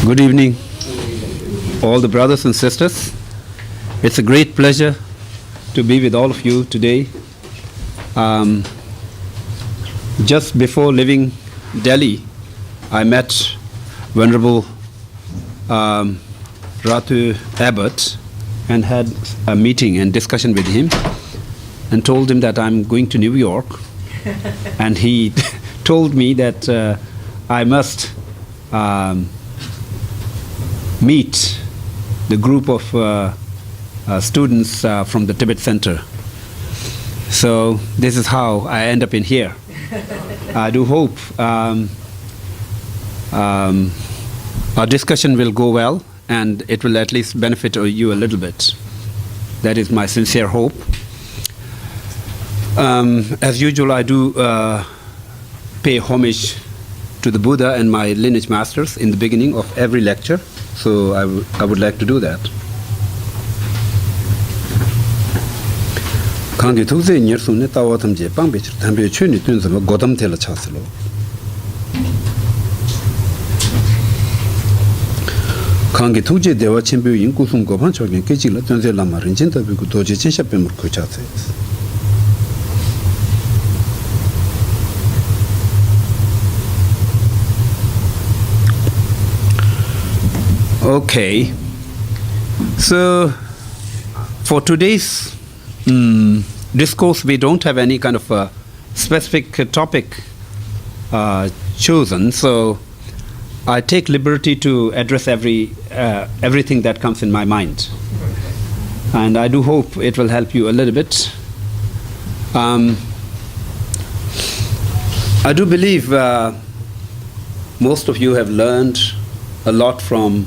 Good evening, all the brothers and sisters. It's a great pleasure to be with all of you today. Just before leaving Delhi, I met Venerable Ratu Abbott and had a meeting and discussion with him and told him that I'm going to New York. And he told me that I must meet the group of students from the Tibet Center. So this is how I end up in here. I do hope our discussion will go well and it will at least benefit you a little bit. That is my sincere hope. As usual, I do pay homage to the Buddha and my lineage masters in the beginning of every lecture. So I would like to do that. Kangi tukze nyersu ne tawatam je pangbe tambe chuni tunzama godam tela chaslo. Kangi tukje dewa chembe yin kusum goban chogen kechila tunze lama rinjin tabi ku doje chensha pemur ko chase. Okay, so for today's discourse, we don't have any kind of a specific topic chosen. So I take liberty to address everything that comes in my mind, and I do hope it will help you a little bit. I do believe most of you have learned a lot from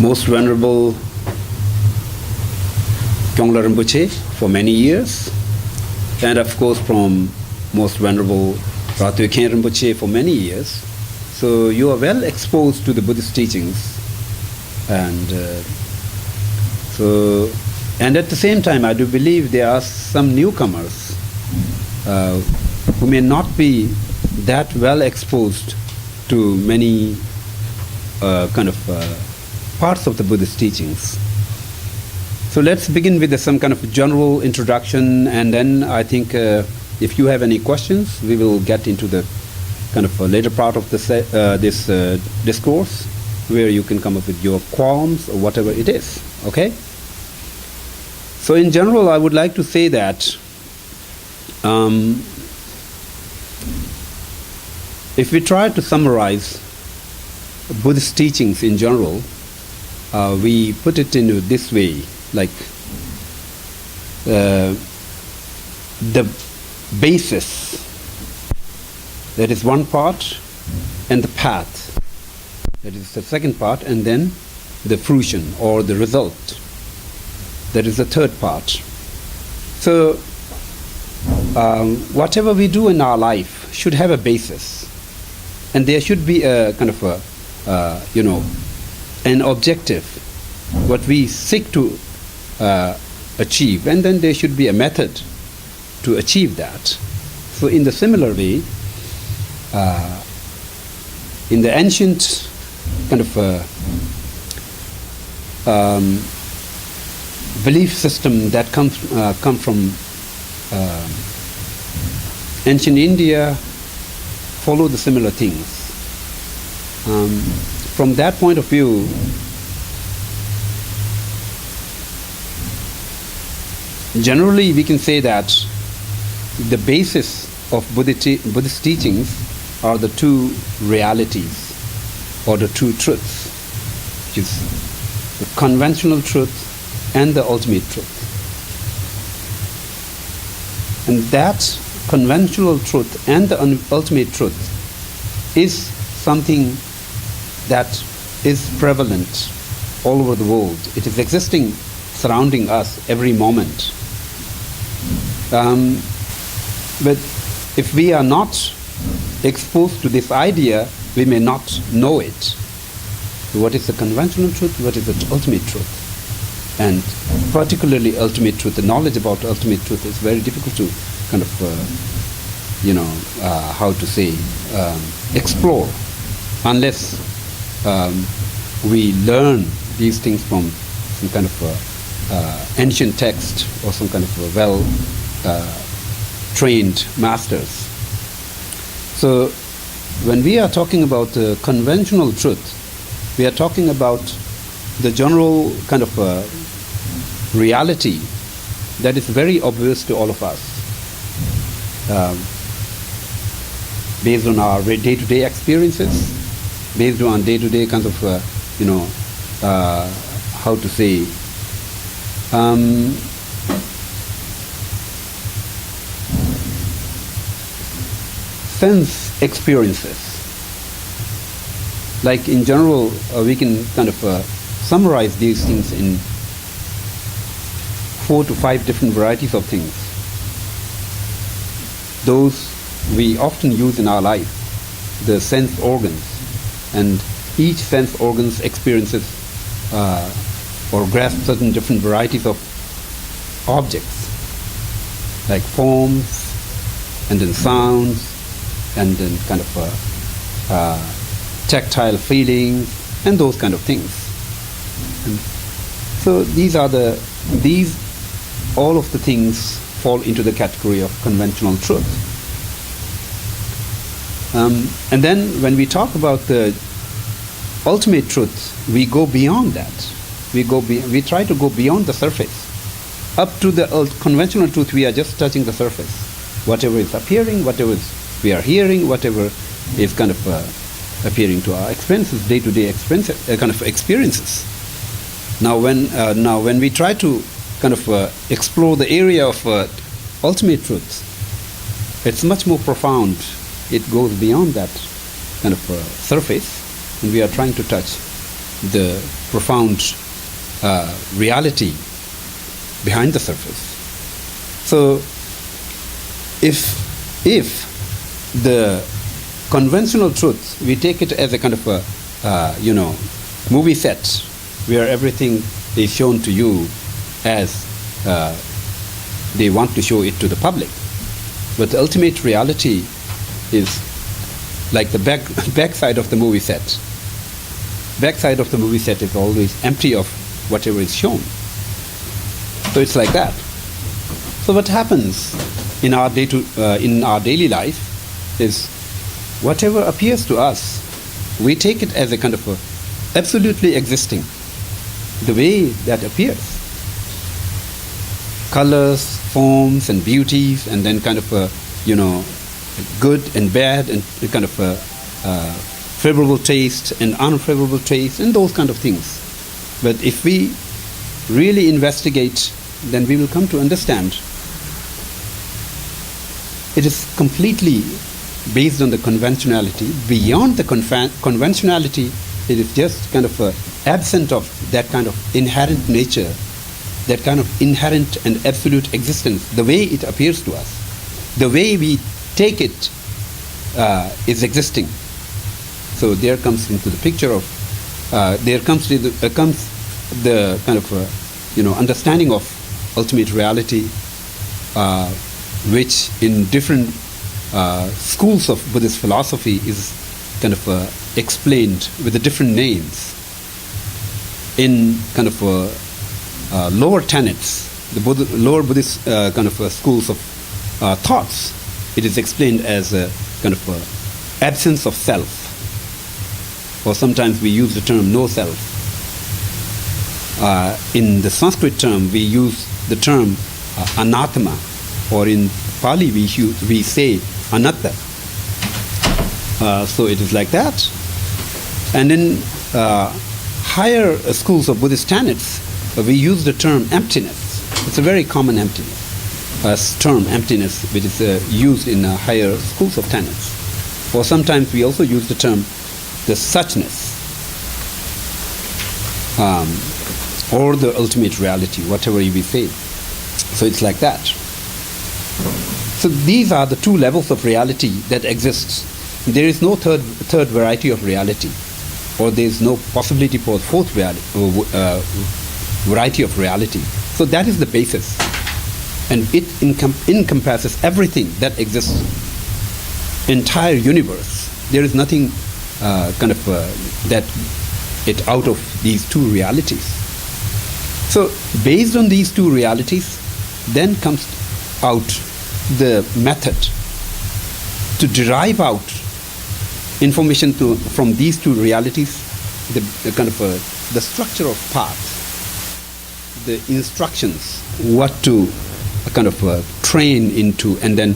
Most Venerable Kyongla Rinpoche for many years, and of course from Most Venerable Ratu Khen Rinpoche for many years. So you are well exposed to the Buddhist teachings, and and at the same time I do believe there are some newcomers who may not be that well exposed to many parts of the Buddhist teachings. So let's begin with some kind of general introduction, and then I think if you have any questions, we will get into the kind of later part of this discourse, where you can come up with your qualms or whatever it is. Okay? So in general, I would like to say that if we try to summarize Buddhist teachings in general, we put it in this way, like the basis, that is one part, and the path, that is the second part, and then the fruition or the result, that is the third part. So whatever we do in our life should have a basis. And there should be a kind of an objective, what we seek to achieve, and then there should be a method to achieve that. So in the similar way, in the ancient kind of belief system that come from ancient India, follow the similar things. From that point of view, generally we can say that the basis of Buddhist teachings are the two realities or the two truths, which is the conventional truth and the ultimate truth. And that conventional truth and the ultimate truth is something that is prevalent all over the world. It is existing, surrounding us every moment. But if we are not exposed to this idea, we may not know it. What is the conventional truth? What is the ultimate truth? And particularly ultimate truth, the knowledge about ultimate truth is very difficult to kind of how to say, explore, unless we learn these things from some kind of ancient text or some kind of well-trained masters. So when we are talking about conventional truth, we are talking about the general kind of reality that is very obvious to all of us, based on our day-to-day experiences, based on day-to-day kinds of, how to say, sense experiences. Like in general, we can kind of summarize these things in 4 to 5 different varieties of things. Those we often use in our life, the sense organs, and each sense organs experiences or grasps certain different varieties of objects, like forms, and then sounds, and then kind of tactile feelings, and those kind of things. And so all of the things fall into the category of conventional truth. And then when we talk about the ultimate truth, we go beyond that. We try to go beyond the surface. Up to the conventional truth, we are just touching the surface. Whatever is appearing, whatever we are hearing, whatever is kind of appearing to our experiences, day-to-day kind of experiences. Now when we try to kind of explore the area of ultimate truth, it's much more profound. It goes beyond that kind of surface, and we are trying to touch the profound reality behind the surface. So if the conventional truth, we take it as a kind of a movie set where everything is shown to you as they want to show it to the public, but the ultimate reality is like the backside of the movie set. Backside of the movie set is always empty of whatever is shown. So it's like that. So what happens in our daily life is whatever appears to us, we take it as a kind of absolutely existing, the way that appears. Colors, forms, and beauties, and then kind of good and bad, and kind of favorable taste and unfavorable taste, and those kind of things. But if we really investigate, then we will come to understand it is completely based on the conventionality. Beyond the conventionality, it is just kind of absent of that kind of inherent nature, that kind of inherent and absolute existence, the way it appears to us, the way we take it is existing. So there comes into the picture of comes the kind of understanding of ultimate reality, which in different schools of Buddhist philosophy is kind of explained with the different names. In kind of lower tenets, the lower Buddhist kind of schools of thoughts, it is explained as a kind of absence of self, or sometimes we use the term no self. In the Sanskrit term, we use the term anatma, or in Pali we say anatta. So it is like that. And in higher schools of Buddhist tenets, we use the term emptiness. It's a very common term, emptiness, which is used in higher schools of tenets. Or sometimes we also use the term the suchness, or the ultimate reality, whatever we say. So it's like that. So these are the two levels of reality that exist. There is no third variety of reality, or there is no possibility for a fourth variety of reality. So that is the basis, and it encompasses everything that exists entire universe. There is nothing that it out of these two realities. So based on these two realities, then comes out the method to derive out information from these two realities, the structure of path, the instructions, what to train into, and then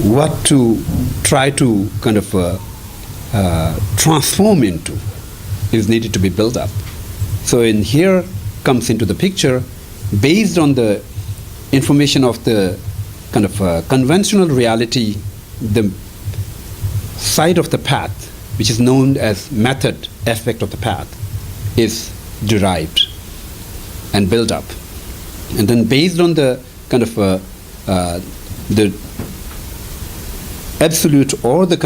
what to try to transform into is needed to be built up. So in here comes into the picture, based on the information of the conventional reality, the side of the path, which is known as method aspect of the path, is derived and built up. And then based on the the absolute, or the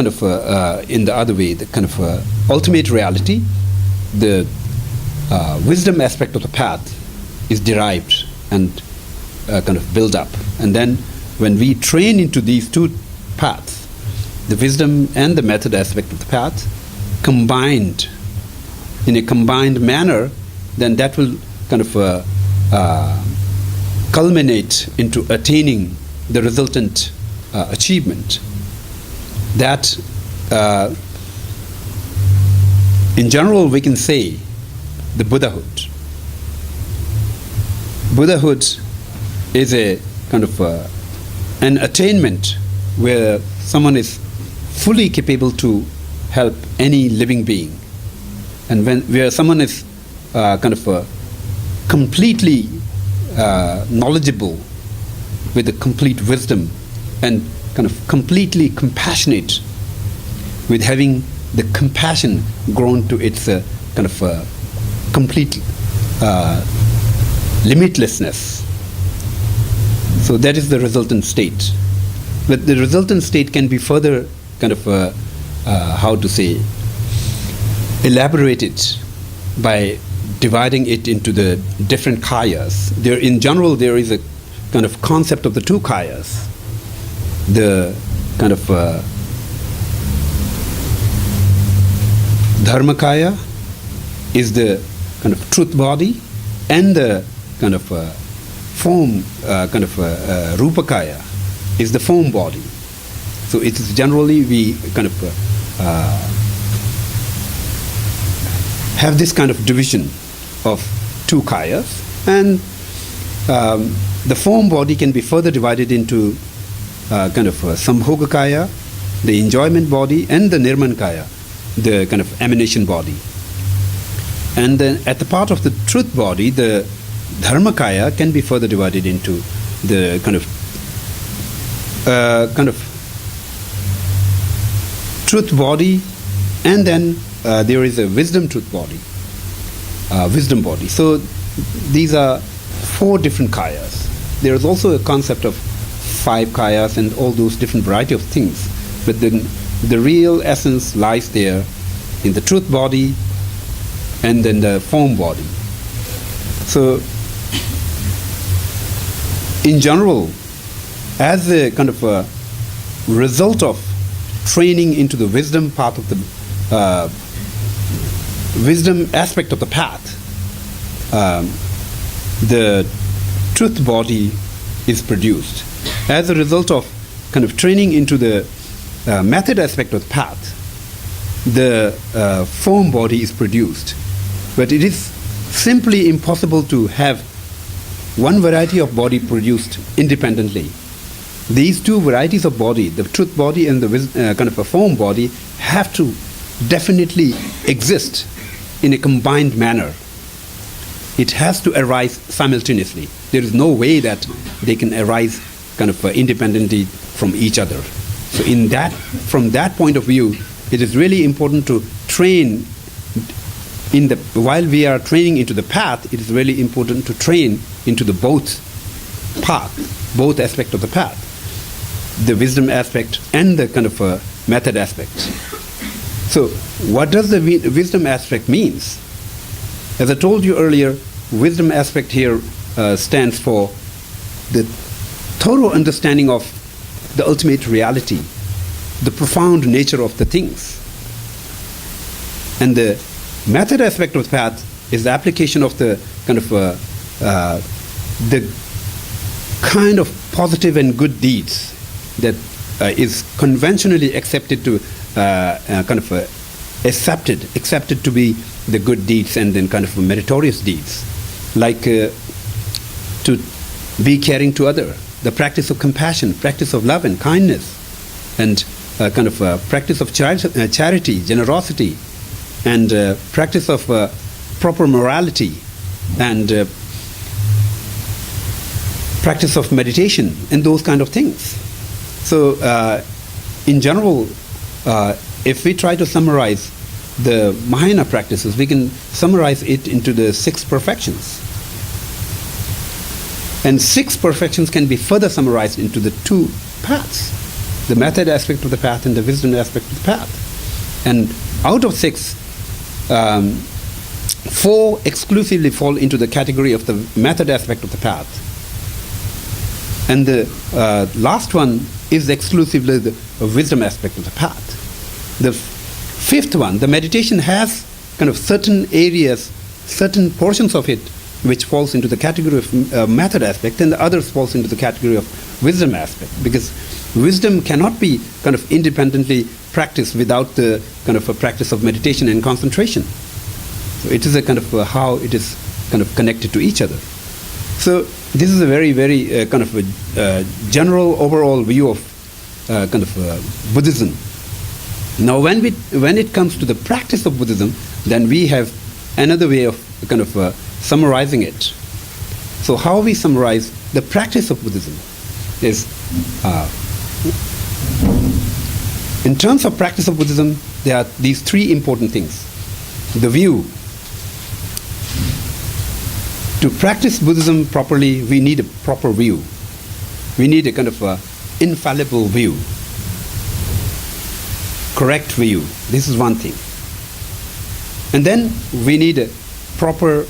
in the other way, the ultimate reality, the wisdom aspect of the path is derived and built up. And then when we train into these two paths, the wisdom and the method aspect of the path, combined in a combined manner, then that will culminate into attaining the resultant achievement. That in general we can say the Buddhahood. Buddhahood is a an attainment where someone is fully capable to help any living being, and where someone is completely knowledgeable with the complete wisdom, and completely compassionate, with having the compassion grown to its complete limitlessness. So that is the resultant state. But the resultant state can be further elaborated by dividing it into the different kayas. In general, there is a concept of the two kayas. The Dharmakaya is the truth body, and the form Rupakaya is the form body. So it is generally we have this division of two kayas, and the form body can be further divided into Sambhogakaya, the enjoyment body, and the Nirmankaya, the emanation body. And then at the part of the truth body, the Dharmakaya can be further divided into the truth body, and then there is a wisdom truth body, wisdom body. So these are four different kayas. There is also a concept of 5 kayas and all those different variety of things, but then the real essence lies there in the truth body and then the form body. So in general, as a a result of training into the wisdom path of the wisdom aspect of the path, the truth body is produced. As a result of training into the method aspect of the path, the form body is produced. But it is simply impossible to have one variety of body produced independently. These two varieties of body, the truth body and the a form body, have to definitely exist in a combined manner. It has to arise simultaneously. There is no way that they can arise independently from each other. So from that point of view, it is really important to train while we are training into the path, it is really important to train into the both aspect of the path, the wisdom aspect and the method aspect. So what does the wisdom aspect means? As I told you earlier, wisdom aspect here stands for the thorough understanding of the ultimate reality, the profound nature of the things. And the method aspect of the path is the application of the kind of positive and good deeds that is conventionally accepted to accepted to be the good deeds, and then kind of meritorious deeds, like to be caring to other, the practice of compassion, practice of love and kindness, and practice of charity, generosity, and practice of proper morality, and practice of meditation, and those kind of things. So in general, if we try to summarize the Mahayana practices, we can summarize it into the 6 perfections. And 6 perfections can be further summarized into the 2 paths, the method aspect of the path and the wisdom aspect of the path. And out of 6, 4 exclusively fall into the category of the method aspect of the path. And the last one is exclusively the wisdom aspect of the path. The 5th one, the meditation, has kind of certain areas, certain portions of it which falls into the category of method aspect, and the others falls into the category of wisdom aspect, because wisdom cannot be kind of independently practiced without the kind of a practice of meditation and concentration. So it is a kind of how it is kind of connected to each other. So this is a very, very kind of a general overall view of Buddhism. Now, when it comes to the practice of Buddhism, then we have another way of kind of summarizing it. So how we summarize the practice of Buddhism is, in terms of practice of Buddhism, there are these 3 important things. The view. To practice Buddhism properly, we need a proper view. We need a kind of infallible view. Correct view. This is one thing. And then we need a proper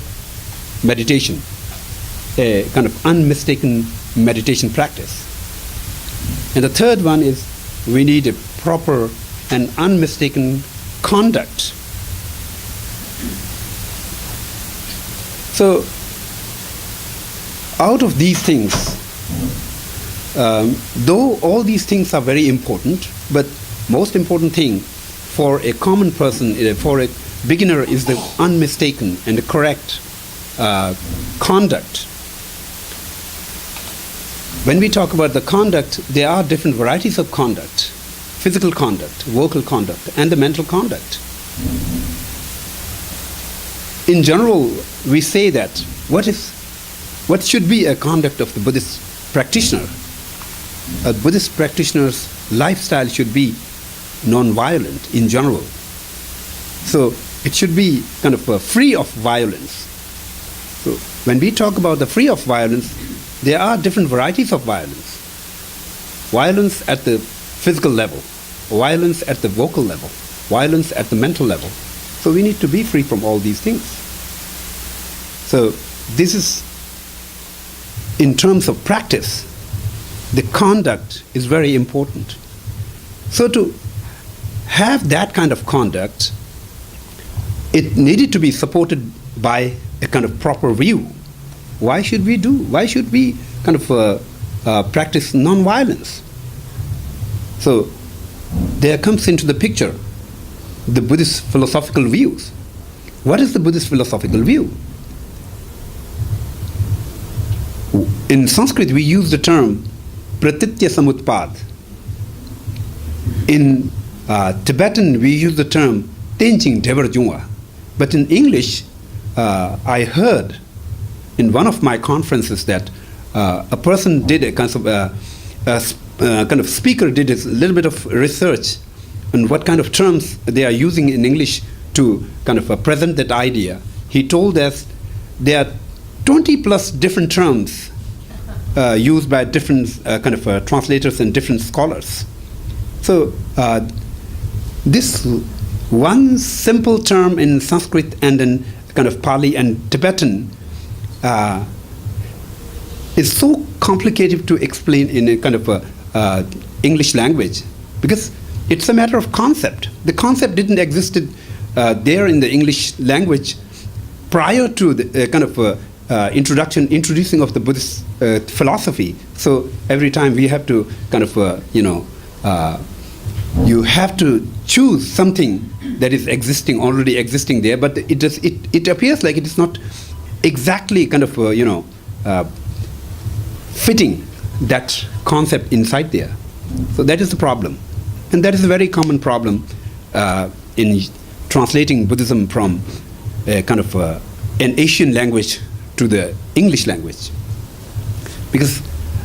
meditation, a kind of unmistaken meditation practice. And the third one is we need a proper and unmistaken conduct. So out of these things, though all these things are very important, but most important thing for a common person, for a beginner, is the unmistaken and the correct conduct. When we talk about the conduct, there are different varieties of conduct: physical conduct, vocal conduct, and the mental conduct. In general, we say that what should be a conduct of the Buddhist practitioner? A Buddhist practitioner's lifestyle should be non-violent in general. So it should be kind of free of violence. So when we talk about the free of violence, there are different varieties of violence. Violence at the physical level, violence at the vocal level, violence at the mental level. So we need to be free from all these things. So this is, in terms of practice, the conduct is very important. So to have that kind of conduct, it needed to be supported by a kind of proper view. Why should we kind of practice non-violence? So there comes into the picture the Buddhist philosophical views. What is the Buddhist philosophical view? In Sanskrit, we use the term pratitya samutpad. In Tibetan, we use the term tenjing devarjungwa. But in English, I heard in one of my conferences that a person did a kind of speaker did a little bit of research on what kind of terms they are using in English to kind of present that idea. He told us there are 20 plus different terms used by different kind of translators and different scholars. So this one simple term in Sanskrit and in kind of Pali and Tibetan is so complicated to explain in a kind of a English language, because it's a matter of concept. The concept didn't exist there in the English language prior to the kind of introducing of the Buddhist philosophy. So every time we have to kind of you have to choose something that is already existing there, but it appears like it is not exactly kind of fitting that concept inside there. So that is the problem, and that is a very common problem in translating Buddhism from a kind of an Asian language to the English language, because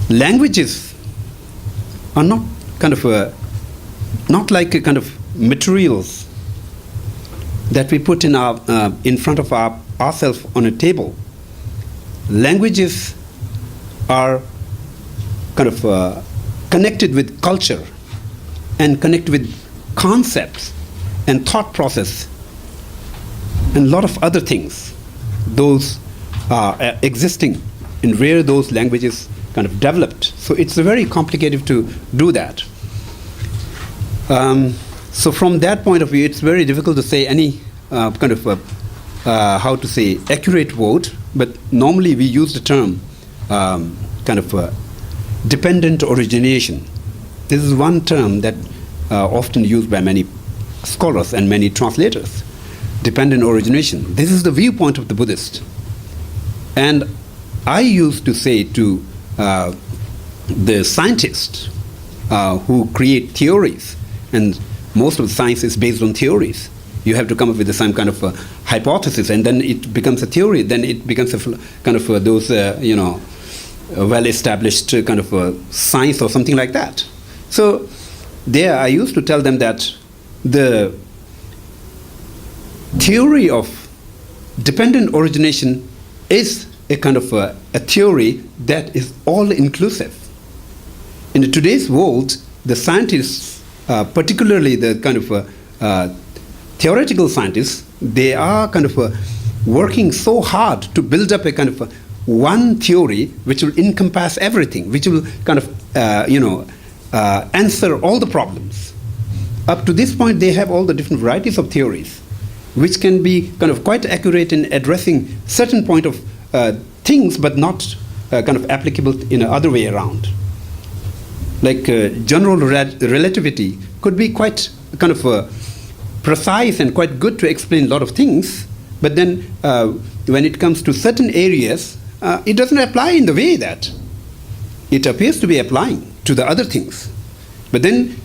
languages are not kind of not like a kind of materials that we put in front of ourselves on a table. Languages are kind of connected with culture and connected with concepts and thought process and a lot of other things. Those are existing in where those languages kind of developed. So it's very complicated to do that. So from that point of view, it's very difficult to say any kind of how to say accurate word, but normally we use the term kind of dependent origination. This is one term that often used by many scholars and many translators. Dependent origination. This is the viewpoint of the Buddhist. And I used to say to the scientists who create theories, and most of the science is based on theories. You have to come up with some kind of hypothesis, and then it becomes a theory. Then it becomes a kind of those well-established kind of science or something like that. So there, I used to tell them that the theory of dependent origination is a kind of a theory that is all-inclusive. In today's world, the scientists, particularly the kind of theoretical scientists, they are kind of working so hard to build up a kind of one theory which will encompass everything, which will kind of answer all the problems. Up to this point, they have all the different varieties of theories, which can be kind of quite accurate in addressing certain point of things, but not kind of applicable in another way around. Like general relativity could be quite kind of precise and quite good to explain a lot of things, but then when it comes to certain areas, it doesn't apply in the way that it appears to be applying to the other things. But then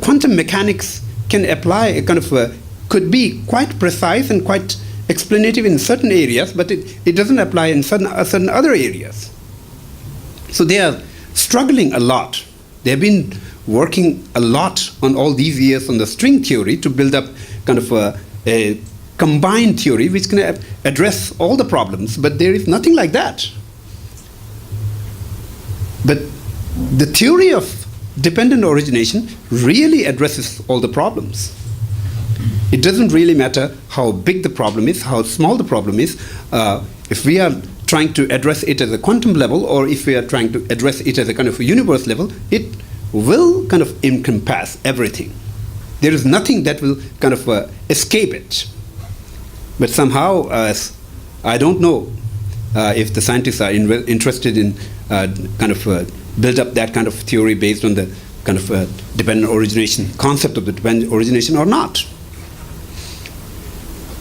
quantum mechanics can apply a kind of could be quite precise and quite explanative in certain areas, but it doesn't apply in certain other areas. So they are struggling a lot. They have been working a lot on all these years on the string theory to build up kind of a combined theory which can address all the problems, but there is nothing like that. But the theory of dependent origination really addresses all the problems. It doesn't really matter how big the problem is, how small the problem is. If we are trying to address it at a quantum level, or if we are trying to address it at a kind of a universe level, it will kind of encompass everything. There is nothing that will kind of escape it. But somehow, I don't know if the scientists are interested in kind of build up that kind of theory based on the kind of dependent origination, concept of the dependent origination or not.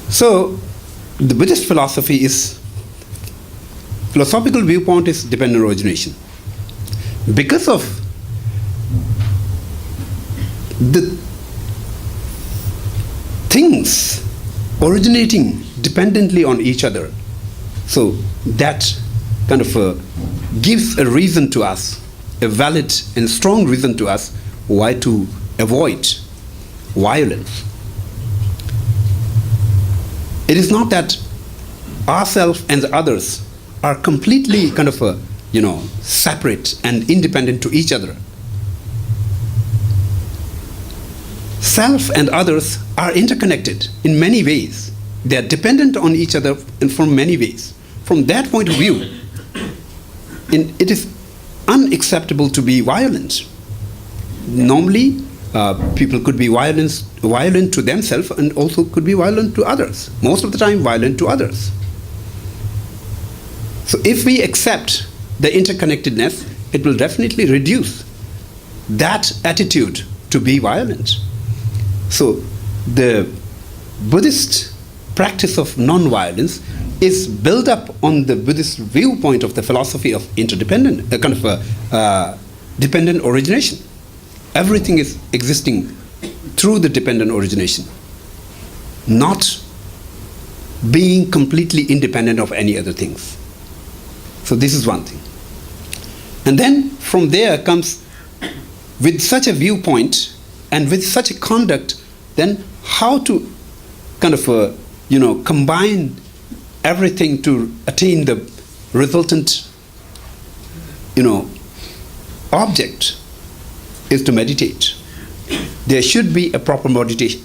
So the Buddhist philosophy philosophical viewpoint is dependent origination. Because of the things originating dependently on each other, so that kind of gives a reason to us, a valid and strong reason to us why to avoid violence. It is not that ourselves and the others are completely kind of separate and independent to each other. Self and others are interconnected in many ways. They are dependent on each other and from many ways. From that point of view, it is unacceptable to be violent. Normally, people could be violent to themselves and also could be violent to others. Most of the time, violent to others. So if we accept the interconnectedness, it will definitely reduce that attitude to be violent. So the Buddhist practice of non-violence is built up on the Buddhist viewpoint of the philosophy of interdependent, dependent origination. Everything is existing through the dependent origination, not being completely independent of any other things. So this is one thing. And then from there comes, with such a viewpoint and with such a conduct, then how to kind of combine everything to attain the resultant object is to meditate. There should be a proper meditation,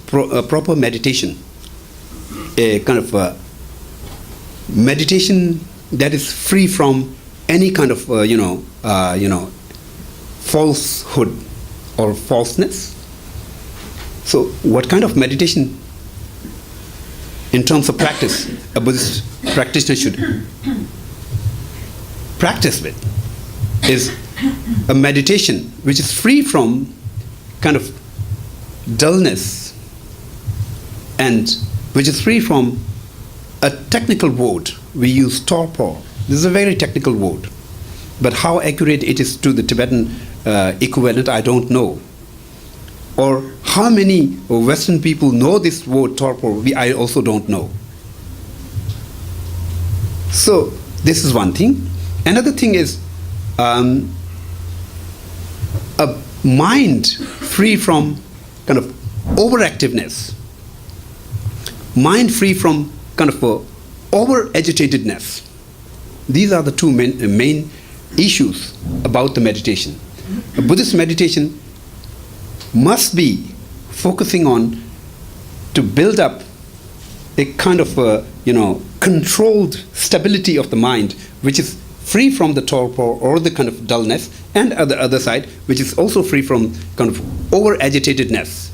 a kind of meditation that is free from any kind of falsehood or falseness. So what kind of meditation in terms of practice a Buddhist practitioner should practice with is a meditation which is free from kind of dullness and which is free from a technical word. We use torpor. This is a very technical word, but how accurate it is to the Tibetan equivalent, I don't know. Or how many Western people know this word torpor, I also don't know. So this is one thing. Another thing is a mind free from kind of overactiveness, mind free from kind of over-agitatedness. These are the two main issues about the meditation. A Buddhist meditation must be focusing on to build up a kind of controlled stability of the mind, which is free from the torpor or the kind of dullness, and on the other side, which is also free from kind of over-agitatedness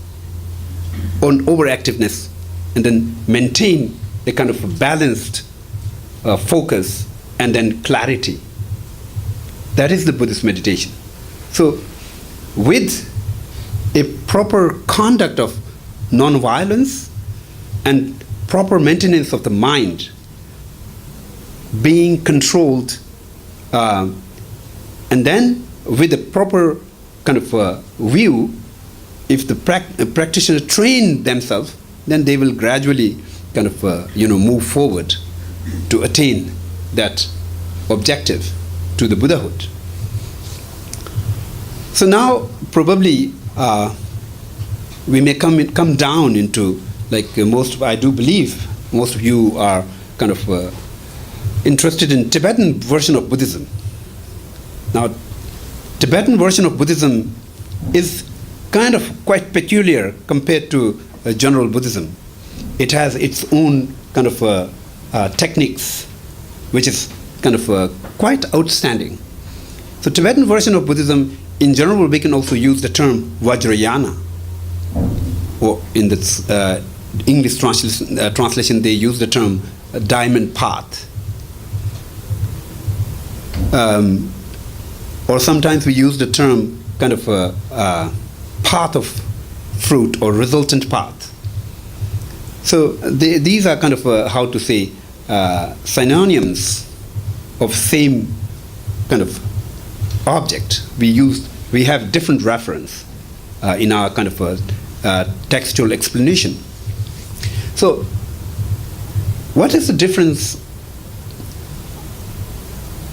or overactiveness, and then maintain a kind of balanced focus and then clarity. That is the Buddhist meditation. So with a proper conduct of non-violence and proper maintenance of the mind being controlled, and then with a proper kind of view, if the practitioner train themselves, then they will gradually kind of move forward to attain that objective, to the Buddhahood. So now probably we may come down into, like I do believe most of you are kind of interested in Tibetan version of Buddhism. Now, Tibetan version of Buddhism is kind of quite peculiar compared to general Buddhism. It has its own kind of techniques, which is kind of quite outstanding. So Tibetan version of Buddhism, in general, we can also use the term Vajrayana, or in the English translation, they use the term diamond path. Or sometimes we use the term kind of path of fruit or resultant path. So these are kind of how to say synonyms of same kind of object. We have different reference in our kind of textual explanation. So what is the difference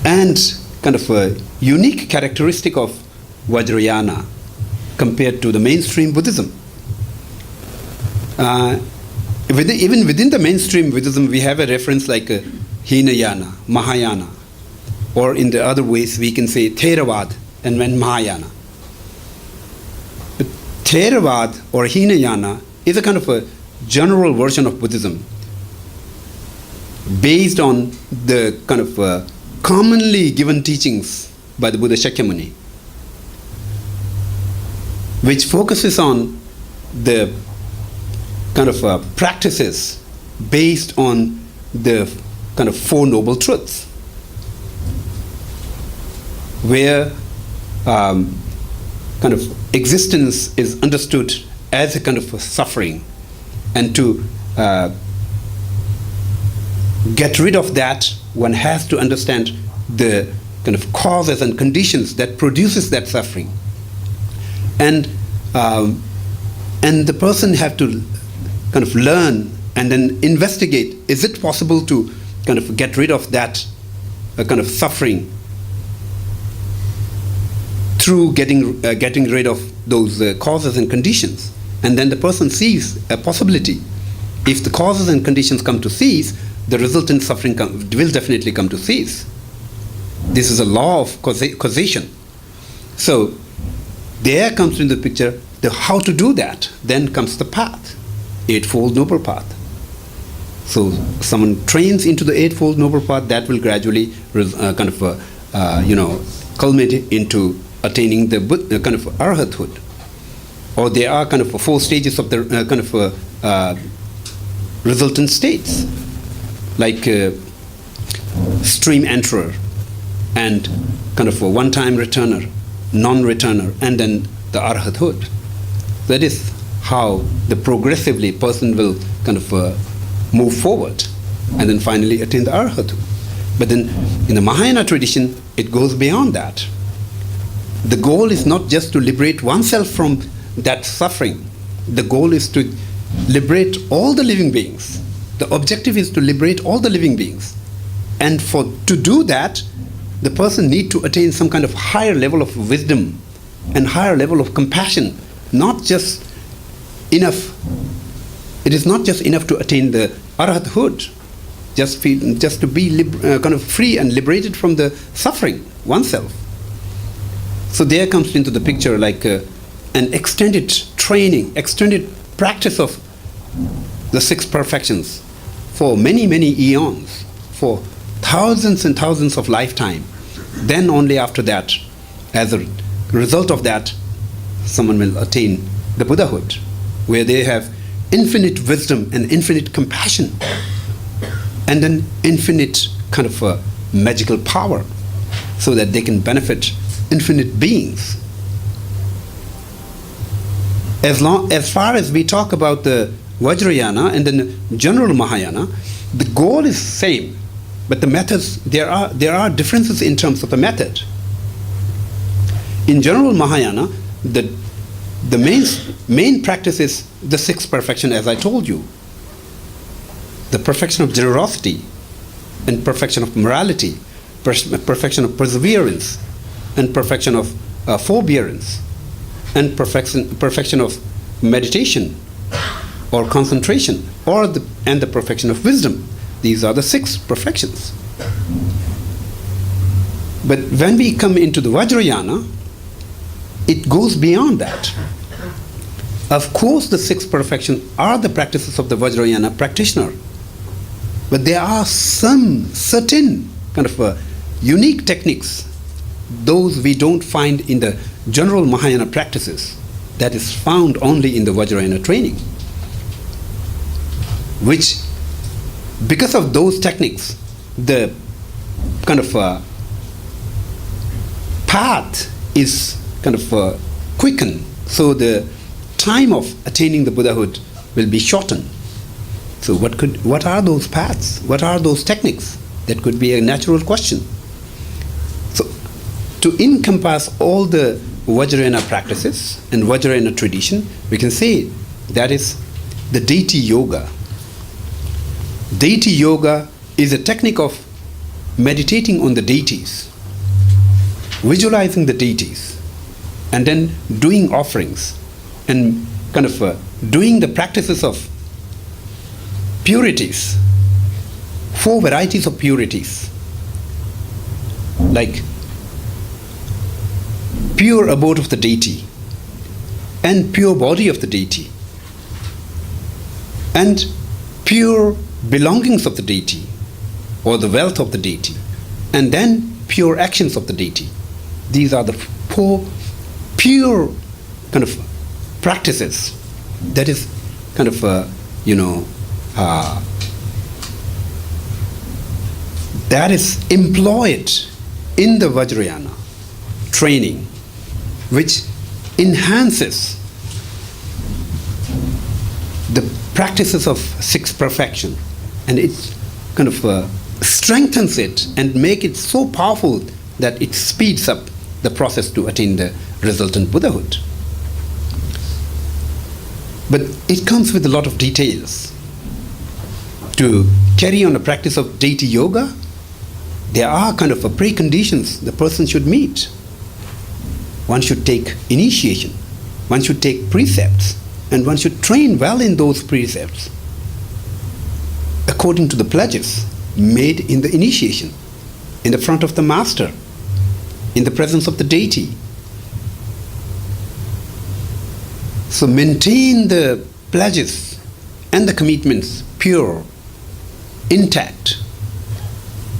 and kind of a unique characteristic of Vajrayana compared to the mainstream Buddhism? Even within the mainstream Buddhism, we have a reference like Hinayana, Mahayana, or in the other ways we can say Theravada and then Mahayana. But Theravada or Hinayana is a kind of a general version of Buddhism based on the kind of commonly given teachings by the Buddha Shakyamuni, which focuses on the kind of practices based on the kind of Four Noble Truths, where kind of existence is understood as a kind of a suffering, and to get rid of that, one has to understand the kind of causes and conditions that produces that suffering, and the person have to kind of learn and then investigate, is it possible to kind of get rid of that kind of suffering through getting rid of those causes and conditions. And then the person sees a possibility. If the causes and conditions come to cease, the resultant suffering will definitely come to cease. This is a law of causation. So there comes into the picture the how to do that. Then comes the path, Eightfold Noble Path. So someone trains into the Eightfold Noble Path, that will gradually culminate into attaining the kind of arhathood. Or there are kind of 4 stages of the resultant states, like stream enterer, and kind of a one-time returner, non-returner, and then the arhathood. That is how the progressively person will kind of move forward, and then finally attain the arhathood. But then in the Mahayana tradition, it goes beyond that. The goal is not just to liberate oneself from that suffering. The goal is to liberate all the living beings. The objective is to liberate all the living beings. And to do that, the person needs to attain some kind of higher level of wisdom and higher level of compassion. Not just enough. It is not just enough to attain the arhathood, just to be kind of free and liberated from the suffering oneself. So there comes into the picture like an extended training, extended practice of the 6 perfections for many, many eons, for thousands and thousands of lifetime. Then only after that, as a result of that, someone will attain the Buddhahood, where they have infinite wisdom and infinite compassion, and an infinite kind of a magical power, so that they can benefit infinite beings. As far as we talk about the Vajrayana and then general Mahayana, the goal is same, but the methods, there are differences in terms of the method. In general Mahayana, the main practice is the 6th perfection, as I told you. The perfection of generosity, and perfection of morality, perfection of perseverance, and perfection of forbearance, and perfection of meditation or concentration, and the perfection of wisdom. These are the 6 perfections. But when we come into the Vajrayana, it goes beyond that. Of course, the 6 perfections are the practices of the Vajrayana practitioner, but there are some certain kind of unique techniques, those we don't find in the general Mahayana practices, that is found only in the Vajrayana training, which, because of those techniques, the kind of path is kind of quickened, so the time of attaining the Buddhahood will be shortened. So what are those paths? What are those techniques? That could be a natural question. So to encompass all the Vajrayana practices and Vajrayana tradition, we can say that is the deity yoga. Deity yoga is a technique of meditating on the deities, visualizing the deities, and then doing offerings, and kind of doing the practices of purities, 4 varieties of purities, like pure abode of the deity, and pure body of the deity, and pure belongings of the deity, or the wealth of the deity, and then pure actions of the deity. These are the four pure kind of practices that is kind of that is employed in the Vajrayana training, which enhances the practices of six perfection, and it kind of strengthens it and make it so powerful that it speeds up the process to attain the resultant Buddhahood. But it comes with a lot of details. To carry on a practice of deity yoga, there are kind of a preconditions the person should meet. One should take initiation, one should take precepts, and one should train well in those precepts according to the pledges made in the initiation, in the front of the master, in the presence of the deity. So maintain the pledges and the commitments pure, intact,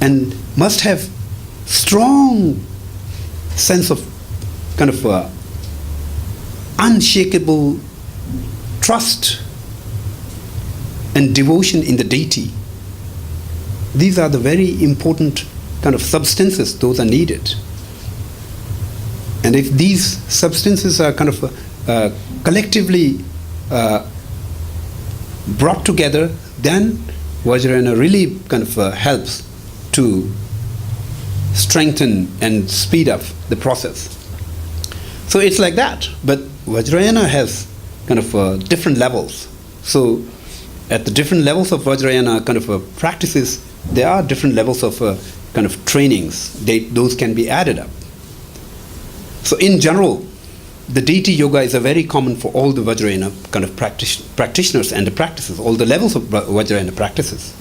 and must have strong sense of kind of unshakable trust and devotion in the deity. These are the very important kind of substances, those are needed. And if these substances are kind of collectively brought together, then Vajrayana really kind of helps to strengthen and speed up the process. So it's like that. But Vajrayana has kind of different levels. So at the different levels of Vajrayana kind of practices, there are different levels of kind of trainings. Those can be added up. So in general, the deity yoga is a very common for all the Vajrayana kind of practitioners and the practices, all the levels of Vajrayana practices,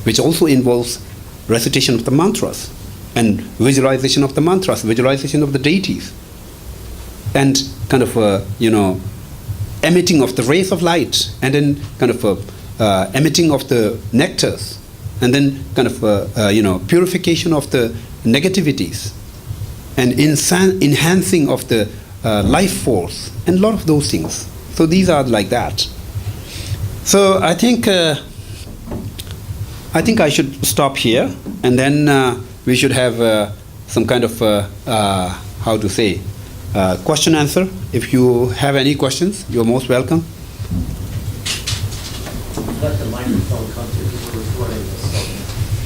which also involves recitation of the mantras and visualization of the mantras, visualization of the deities, and kind of emitting of the rays of light, and then kind of emitting of the nectars, and then kind of purification of the negativities, and enhancing of the life force, and a lot of those things. So these are like that. So I think I should stop here, and then we should have some kind of how to say question answer. If you have any questions, you're most welcome. Let the microphone come to you. We're recording this, so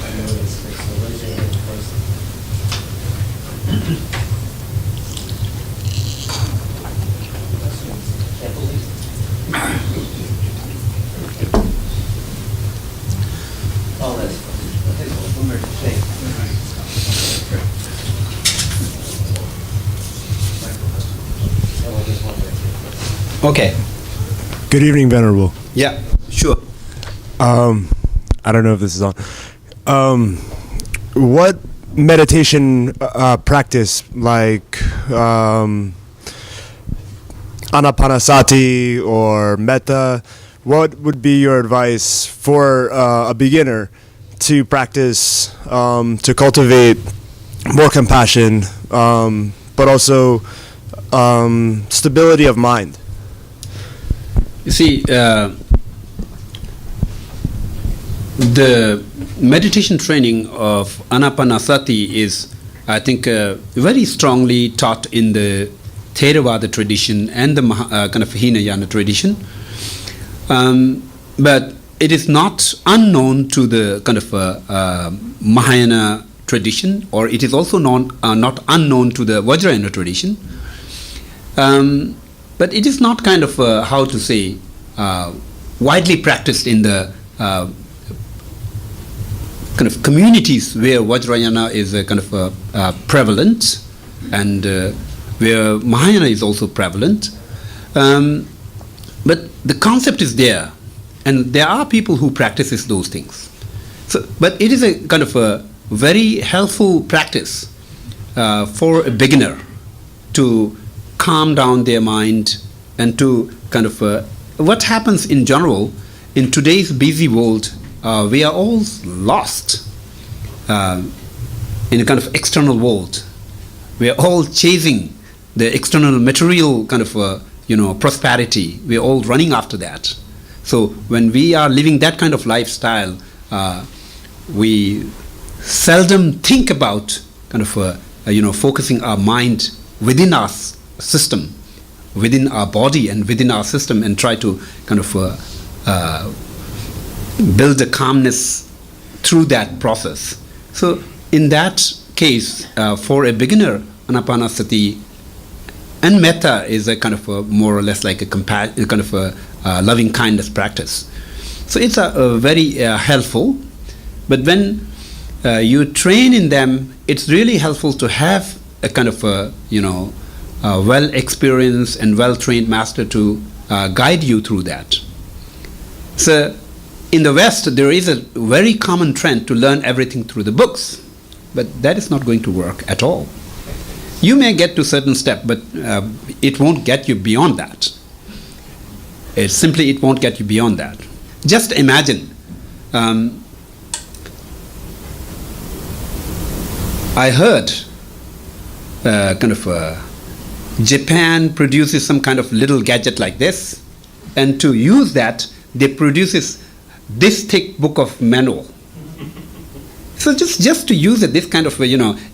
I know it's fixed. So raise your hand first. Can't believe it. Oh, that's fine. Okay. Good evening, Venerable. Yeah, sure. I don't know if this is on. What meditation practice, like anapanasati or metta, what would be your advice for a beginner to practice, to cultivate more compassion, but also stability of mind? You see, the meditation training of anapanasati is, I think, very strongly taught in the Theravada tradition and the kind of Hinayana tradition. But it is not unknown to the kind of Mahayana tradition, or it is also not unknown to the Vajrayana tradition. But it is not kind of, how to say, widely practiced in the kind of communities where Vajrayana is kind of prevalent, and where Mahayana is also prevalent. But the concept is there, and there are people who practices those things. So, but it is a kind of a very helpful practice for a beginner to calm down their mind, and to kind of what happens in general in today's busy world, we are all lost. in a kind of external world. We are all chasing the external material kind of prosperity. We are all running after that. So when we are living that kind of lifestyle, we seldom think about kind of focusing our mind within our system, within our body and within our system, and try to kind of build a calmness through that process. So in that case, for a beginner, Anapanasati and Metta is a kind of more or less like a kind of loving kindness practice. So it's a very helpful. But when you train in them, it's really helpful to have a kind of well experienced and well trained master to guide you through that. So in the West, there is a very common trend to learn everything through the books, but that is not going to work at all. You may get to a certain step, but it won't get you beyond that. It won't get you beyond that. Just imagine, I heard Japan produces some kind of little gadget like this, and to use that, they produces this thick book of manual. So just to use this kind of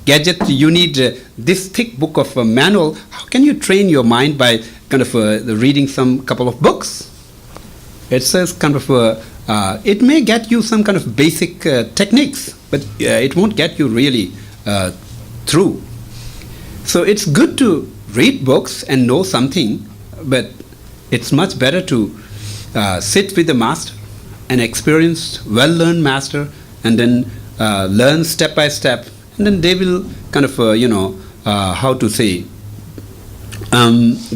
gadget, you need this thick book of manual. How can you train your mind by kind of reading some couple of books? It says kind of it may get you some kind of basic techniques, but it won't get you really through. So it's good to read books and know something, but it's much better to sit with the master, an experienced, well-learned master, and then learn step by step, and then they will kind of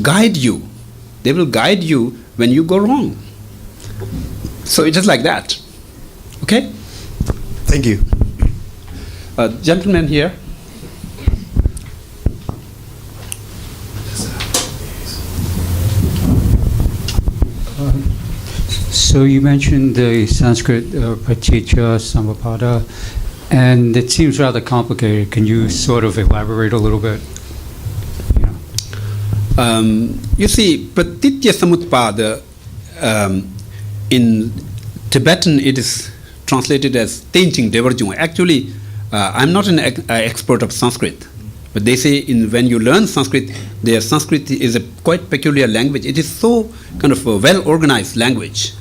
guide you. They will guide you when you go wrong. So it is like that. Okay? Thank you. Gentleman here. So you mentioned the Sanskrit Paticca Samuppada, and it seems rather complicated. Can you sort of elaborate a little bit? You see, Paticca Samuppada, in Tibetan it is translated as Tenching Devarjung. Actually, I'm not an expert of Sanskrit, but they say when you learn Sanskrit, their Sanskrit is a quite peculiar language. It is so kind of a well-organized language,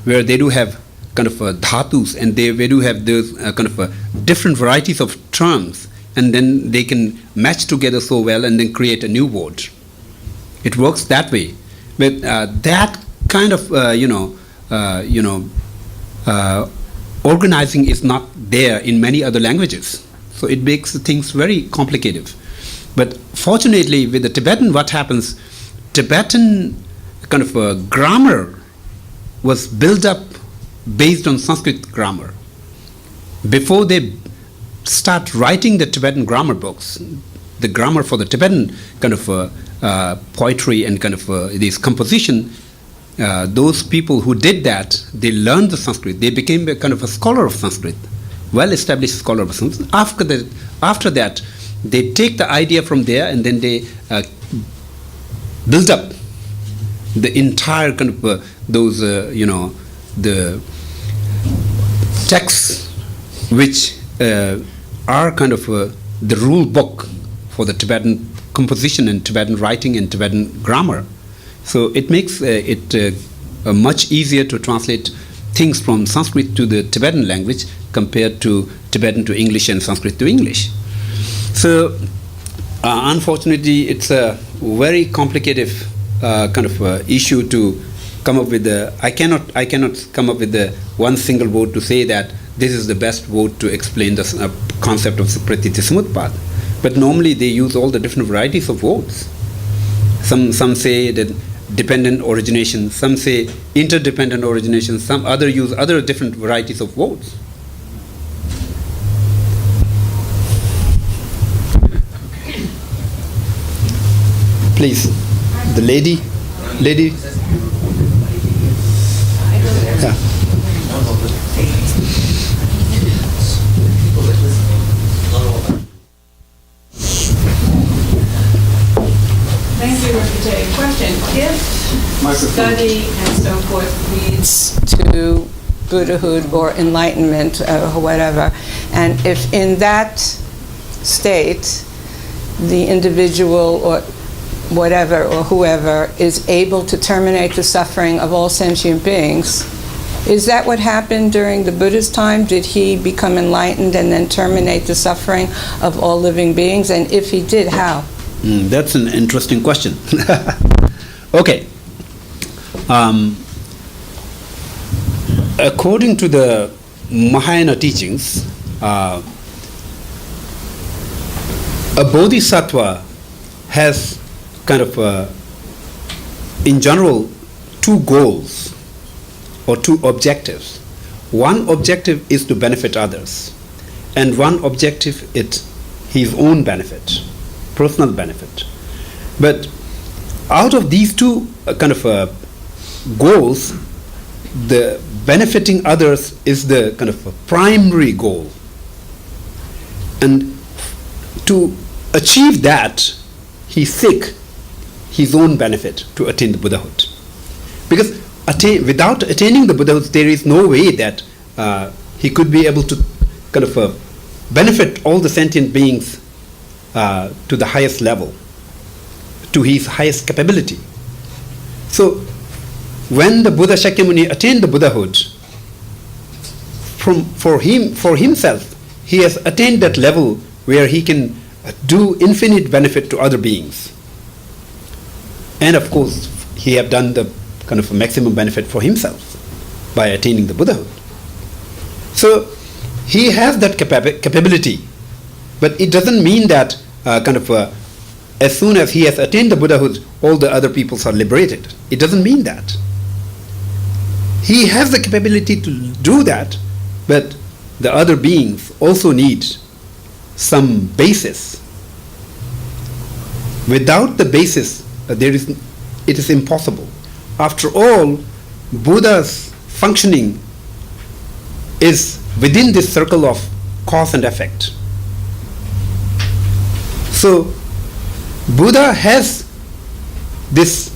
where they do have kind of dhatus, and they do have those kind of different varieties of terms, and then they can match together so well and then create a new word. It works that way. But that kind of organizing is not there in many other languages. So it makes things very complicated. But fortunately, with the Tibetan, what happens, Tibetan kind of grammar was built up based on Sanskrit grammar. Before they start writing the Tibetan grammar books, the grammar for the Tibetan kind of poetry and kind of this composition, those people who did that, they learned the Sanskrit. They became a kind of a scholar of Sanskrit, well-established scholar of Sanskrit. After that, they take the idea from there, and then they build up the entire kind of those the texts which are kind of the rule book for the Tibetan composition and Tibetan writing and Tibetan grammar. So it makes it much easier to translate things from Sanskrit to the Tibetan language compared to Tibetan to English and Sanskrit to English. So unfortunately, it's a very complicated kind of issue to come up with. I cannot come up with the one single word to say that this is the best word to explain the concept of Paticca Samuppada. But normally they use all the different varieties of words. Some say that dependent origination, some say interdependent origination, some other use other different varieties of words. Please, the lady. Yeah. Thank you for taking a question. If study and so forth leads to Buddhahood or enlightenment or whatever, and if in that state the individual or whatever or whoever is able to terminate the suffering of all sentient beings, is that what happened during the Buddha's time? Did he become enlightened and then terminate the suffering of all living beings? And if he did, how? That's an interesting question. Okay. According to the Mahayana teachings, a bodhisattva has kind of, in general, two goals or two objectives. One objective is to benefit others, and one objective is his own benefit, personal benefit. But out of these two goals, the benefiting others is the kind of a primary goal. And to achieve that, he seeks his own benefit to attain the Buddhahood. Because without attaining the Buddhahood, there is no way that he could be able to benefit all the sentient beings to the highest level, to his highest capability. So when the Buddha Shakyamuni attained the Buddhahood, for himself, he has attained that level where he can do infinite benefit to other beings. And of course, he have done the kind of maximum benefit for himself by attaining the Buddhahood. So he has that capability, but it doesn't mean that as soon as he has attained the Buddhahood, all the other peoples are liberated. It doesn't mean that. He has the capability to do that, but the other beings also need some basis. Without the basis, it is impossible. After all, Buddha's functioning is within this circle of cause and effect. So Buddha has this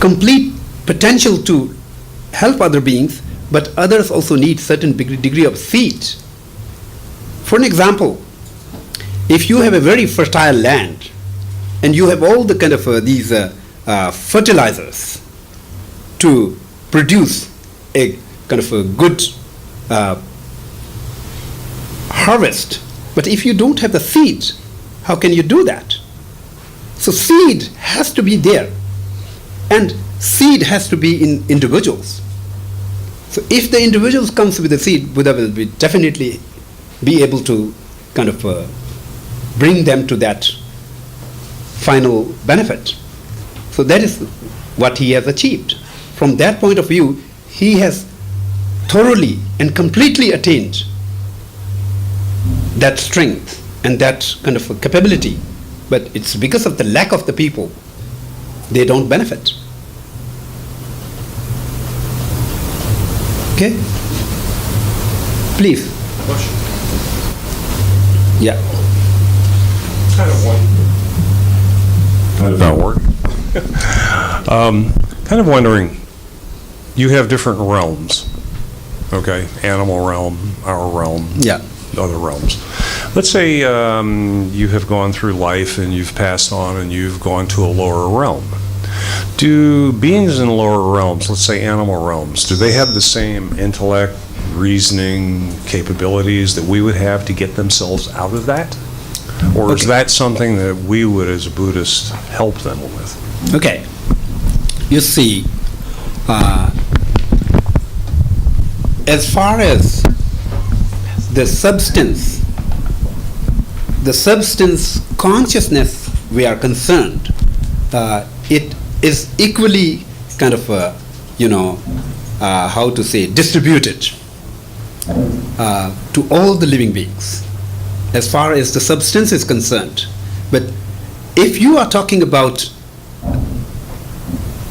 complete potential to help other beings, but others also need certain degree of seed. For an example, if you have a very fertile land and you have all the these fertilizers to produce a a good harvest, but if you don't have the seed, how can you do that? So seed has to be there, and seed has to be in individuals. So if the individuals comes with the seed, Buddha will definitely be able to bring them to that final benefit. So that is what he has achieved. From that point of view, he has thoroughly and completely attained that strength and that capability. But it's because of the lack of the people, they don't benefit. Okay? Please. Question. Yeah. Not working. Kind of wondering, you have different realms, okay? Animal realm, our realm, Yeah. other realms. Let's say you have gone through life and you've passed on and you've gone to a lower realm. Do beings in lower realms, let's say animal realms, do they have the same intellect, reasoning capabilities that we would have to get themselves out of that? Or is that something that we would, as Buddhists, help them with? Okay. You see, as far as the substance consciousness we are concerned, it is equally distributed to all the living beings as far as the substance is concerned. But if you are talking about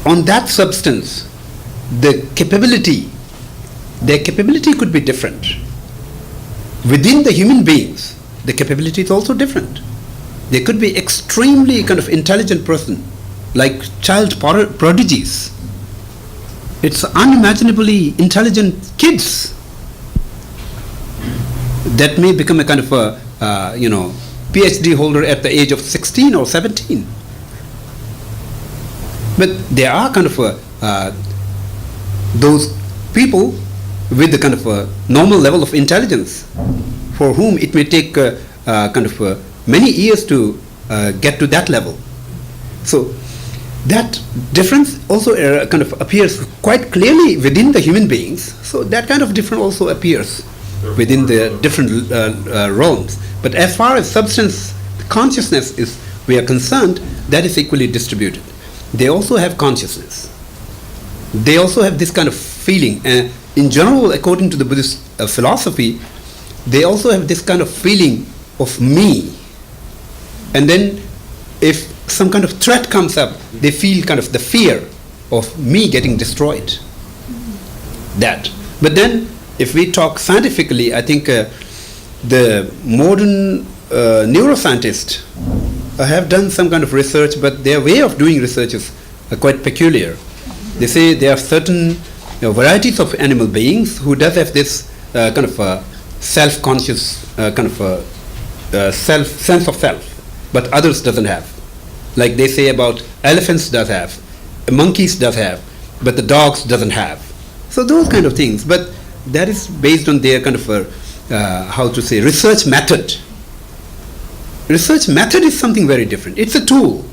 on that substance, their capability could be different. Within the human beings, the capability is also different. They could be extremely kind of intelligent person, like child prodigies. It's unimaginably intelligent kids that may become a kind of a PhD holder at the age of 16 or 17. But there are kind of those people with the kind of a normal level of intelligence for whom it may take many years to get to that level. So that difference also kind of appears quite clearly within the human beings. So that kind of difference also appears within the different realms. But as far as substance consciousness we are concerned, that is equally distributed. They also have consciousness. They also have this kind of feeling. In general, according to the Buddhist philosophy, they also have this kind of feeling of me. And then if some kind of threat comes up, they feel kind of the fear of me getting destroyed. That. But then, if we talk scientifically, I think the modern neuroscientists have done some kind of research, but their way of doing research is quite peculiar. They say there are certain varieties of animal beings who does have this kind of self-conscious kind of sense of self, but others doesn't have. Like they say about elephants does have, monkeys does have, but the dogs doesn't have. So those kind of things. But that is based on their kind of research method. Research method is something very different. It's a tool.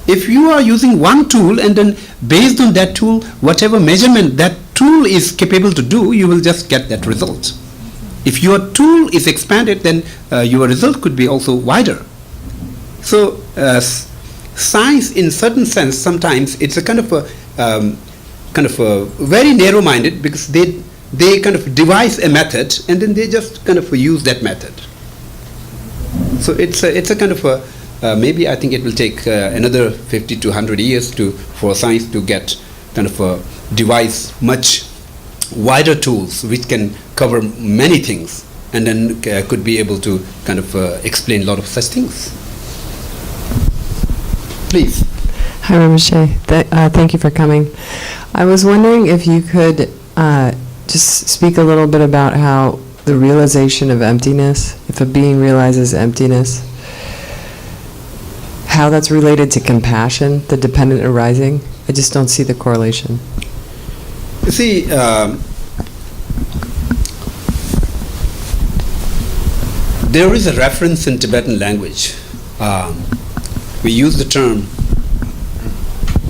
If you are using one tool and then based on that tool, whatever measurement that tool is capable to do, you will just get that result. If your tool is expanded, then your result could be also wider. So science, in certain sense, sometimes it's a kind of a very narrow-minded, because they kind of devise a method and then they just kind of use that method. So it's a kind of maybe I think it will take another 50 to 100 years for science to get kind of devise much wider tools which can cover many things, and then could be able to kind of explain a lot of such things. Please. Hi, Rinpoche. Thank you for coming. I was wondering if you could just speak a little bit about how the realization of emptiness, if a being realizes emptiness, how that's related to compassion, the dependent arising. I just don't see the correlation. You see, there is a reference in Tibetan language. We use the term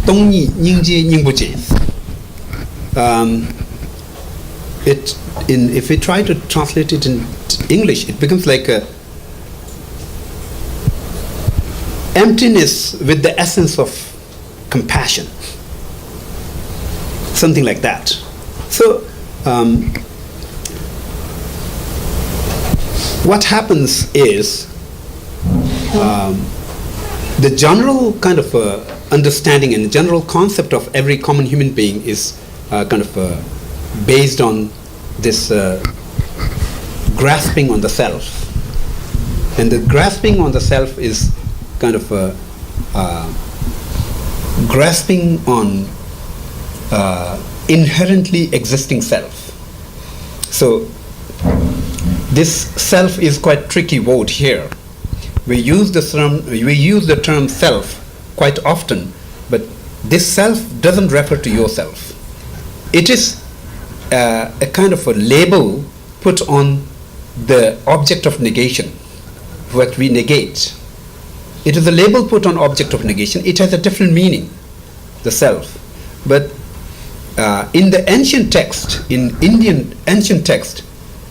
Tongyi Nyingje Nyingboche. If we try to translate it in English, it becomes like a emptiness with the essence of compassion, something like that. So what happens is the general kind of understanding and the general concept of every common human being is kind of based on this grasping on the self. And the grasping on the self is kind of grasping on inherently existing self. So this self is quite tricky word here. We use the term self quite often, but this self doesn't refer to yourself. It is a kind of a label put on the object of negation, what we negate. It is a label put on object of negation. It has a different meaning, the self. But in the ancient text, in Indian ancient text,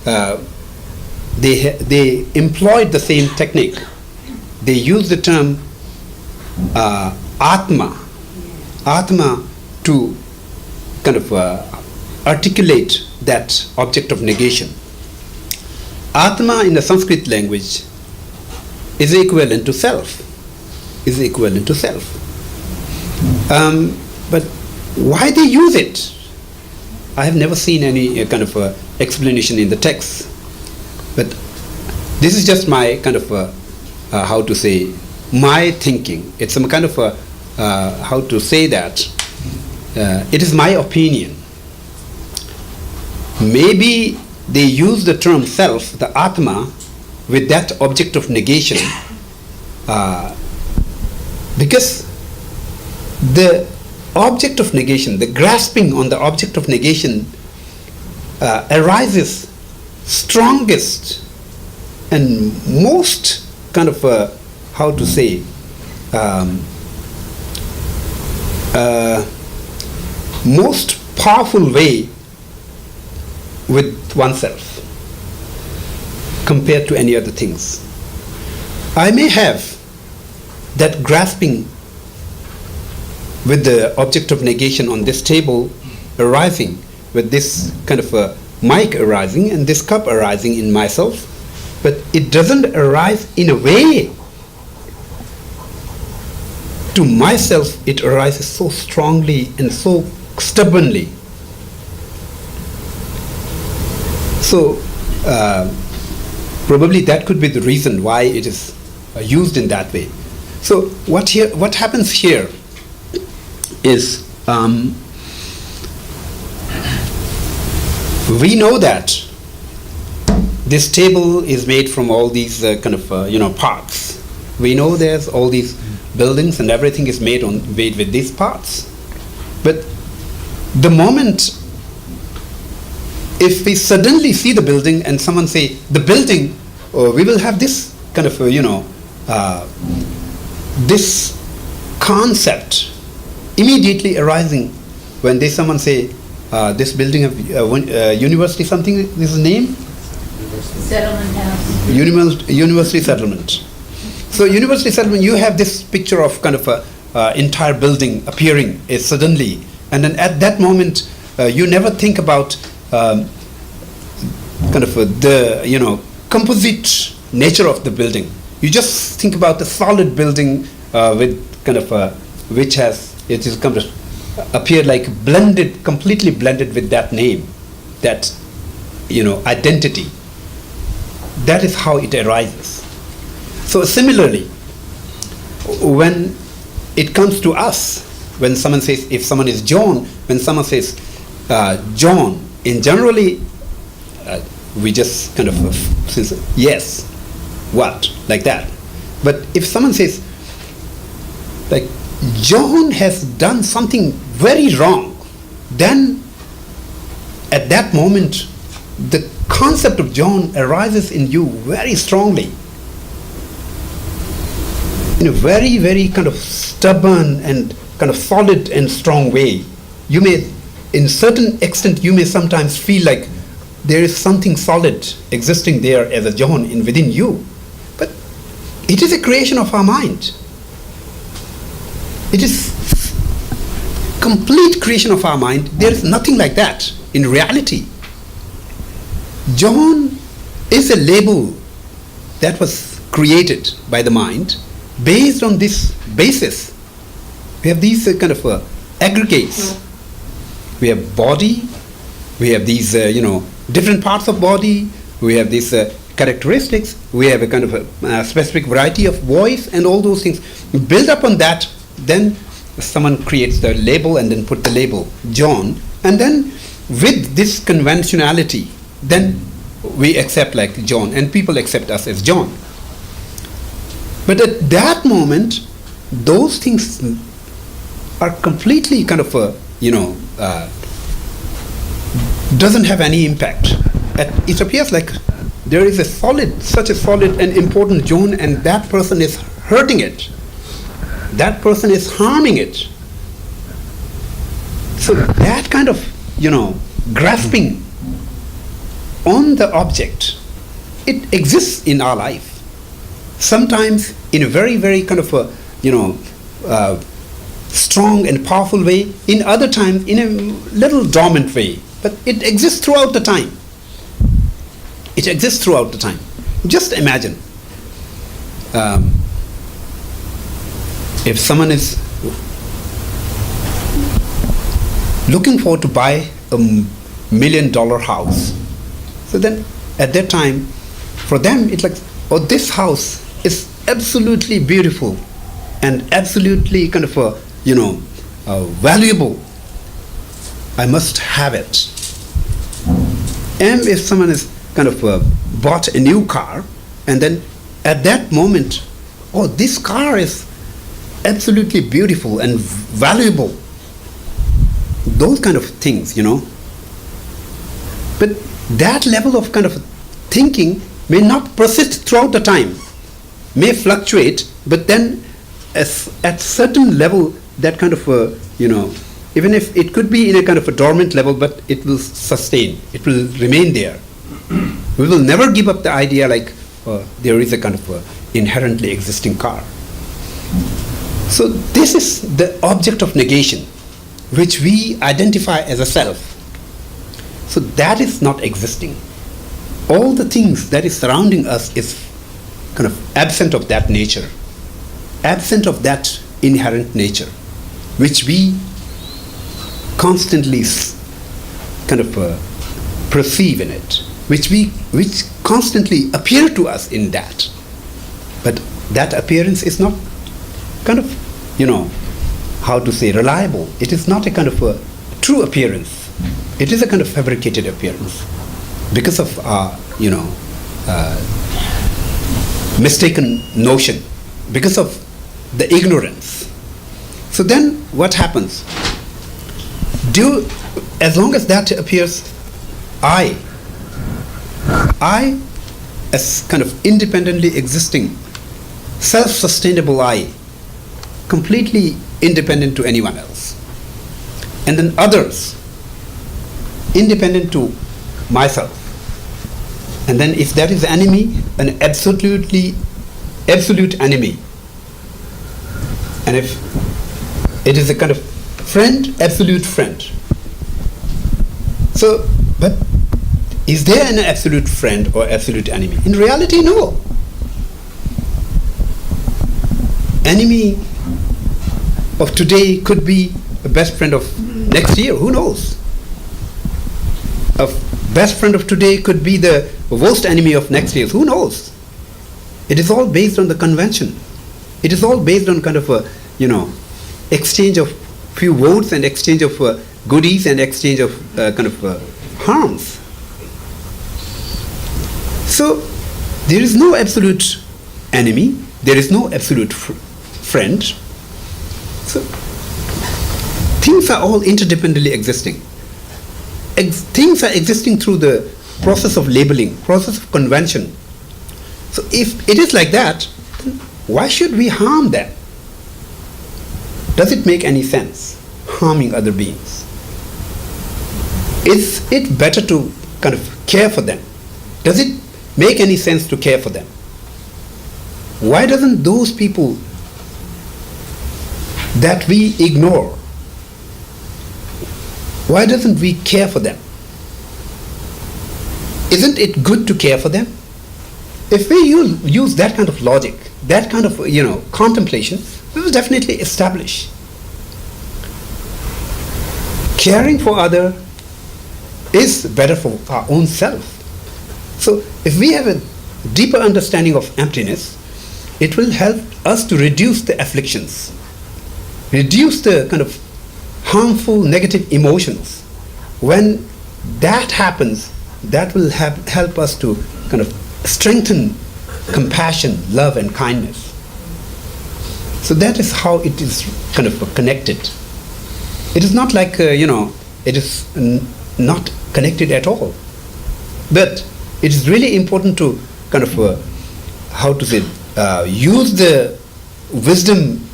they employed the same technique. They used the term Atma to kind of articulate that object of negation. Atma in the Sanskrit language is equivalent to self. But why they use it? I have never seen any kind of explanation in the text. But this is just my kind of how to say, my thinking. It's some kind of a, how to say that, it is my opinion. Maybe they use the term self, the Atma, with that object of negation, because the object of negation, the grasping on the object of negation arises strongest and most kind of how to say, most powerful way with oneself compared to any other things. I may have that grasping with the object of negation on this table arising, with this kind of a mic arising and this cup arising in myself, but it doesn't arise in a way. To myself, it arises so strongly and so stubbornly. So probably that could be the reason why it is used in that way. So what happens here is we know that this table is made from all these kind of parts. We know there's all these buildings and everything is made with these parts. But the moment if we suddenly see the building and someone say the building, we will have this kind of this concept immediately arising when someone say this building of university, something is the name? Settlement House. University Settlement. So University Settlement, you have this picture of kind of a entire building appearing suddenly, and then at that moment you never think about kind of the composite nature of the building. You just think about the solid building with kind of which has it is kind of appeared like blended, completely blended with that name, that identity. That is how it arises. So similarly, when it comes to us, when someone says, if someone is John, when someone says John, in generally we just kind of says yes, what, like that. But if someone says like John has done something very wrong, then at that moment the concept of John arises in you very strongly, in a very, very kind of stubborn and kind of solid and strong way. You may, in certain extent, you may sometimes feel like there is something solid existing there as a John within you, but it is a creation of our mind. It is complete creation of our mind. There is nothing like that in reality. John is a label that was created by the mind based on this basis. We have these kind of aggregates. We have body, we have these different parts of body, we have these characteristics, we have a kind of a specific variety of voice and all those things. Build up on that, then someone creates the label and then put the label John, and then with this conventionality, then we accept like John, and people accept us as John. But at that moment, those things are completely kind of doesn't have any impact. It appears like there is such a solid and important John, and that person is hurting it. That person is harming it. So that kind of grasping on the object, it exists in our life. Sometimes in a very, very kind of strong and powerful way, in other times in a little dormant way, but it exists throughout the time. It exists throughout the time. Just imagine if someone is looking for to buy $1 million house, so then at that time for them it's like, oh, this house is absolutely beautiful and absolutely kind of valuable, I must have it. And if someone is kind of bought a new car, and then at that moment, oh, this car is absolutely beautiful and valuable. Those kind of things, But that level of kind of thinking may not persist throughout the time, may fluctuate, but then at certain level, that kind of, even if it could be in a kind of a dormant level, but it will sustain, it will remain there. We will never give up the idea like there is a kind of inherently existing car. So this is the object of negation, which we identify as a self. So that is not existing. All the things that is surrounding us is kind of absent of that nature, absent of that inherent nature, which we constantly kind of perceive in it, which constantly appear to us in that. But that appearance is not kind of, how to say, reliable. It is not a kind of a true appearance. It is a kind of fabricated appearance because of mistaken notion, because of the ignorance. So then what happens? As long as that appears, I as kind of independently existing, self-sustainable I, completely independent to anyone else. And then others, independent to myself. And then if that is enemy, an absolute enemy. And if it is a kind of friend, absolute friend. So, but is there an absolute friend or absolute enemy? In reality, no. Enemy of today could be the best friend of next year, who knows? A best friend of today could be the worst enemy of next year, who knows? It is all based on the convention. It is all based on kind of a, exchange of few votes and exchange of goodies and exchange of kind of harms. So there is no absolute enemy, there is no absolute friend. So things are all interdependently existing. Things are existing through the process of labeling, process of convention. So if it is like that, then why should we harm them? Does it make any sense, harming other beings? Is it better to kind of care for them? Does it make any sense to care for them? Why doesn't those people that we ignore, why doesn't we care for them? Isn't it good to care for them? If we use that kind of logic, that kind of contemplation, we will definitely establish caring for other is better for our own self. So if we have a deeper understanding of emptiness, it will help us to reduce the afflictions, reduce the kind of harmful negative emotions. When that happens, that will help us to kind of strengthen compassion, love and kindness. So that is how it is kind of connected. It is not like, it is not connected at all. But it is really important to kind of, use the wisdom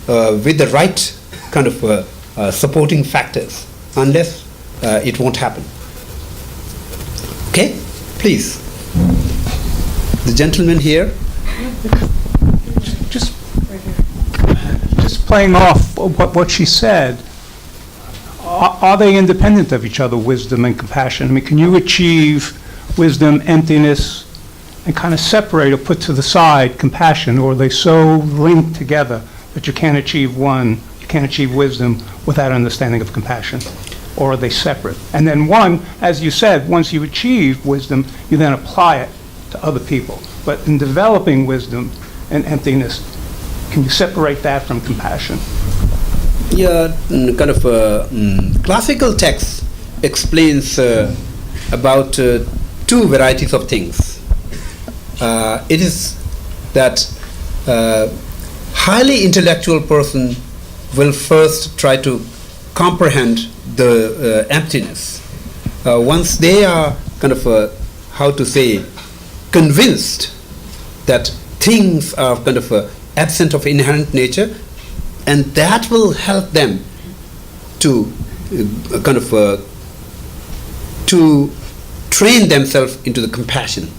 with the right kind of supporting factors, unless it won't happen. Okay? Please. The gentleman here. Just playing off what she said, are they independent of each other, wisdom and compassion? I mean, can you achieve wisdom, emptiness, and kind of separate or put to the side compassion, or are they so linked together that you can't achieve one, you can't achieve wisdom without understanding of compassion? Or are they separate? And then one, as you said, once you achieve wisdom, you then apply it to other people. But in developing wisdom, and emptiness. Can you separate that from compassion? Yeah, classical text explains about two varieties of things. It is that highly intellectual person will first try to comprehend the emptiness. Once they are convinced that things are absent of inherent nature, and that will help them to to train themselves into the compassion.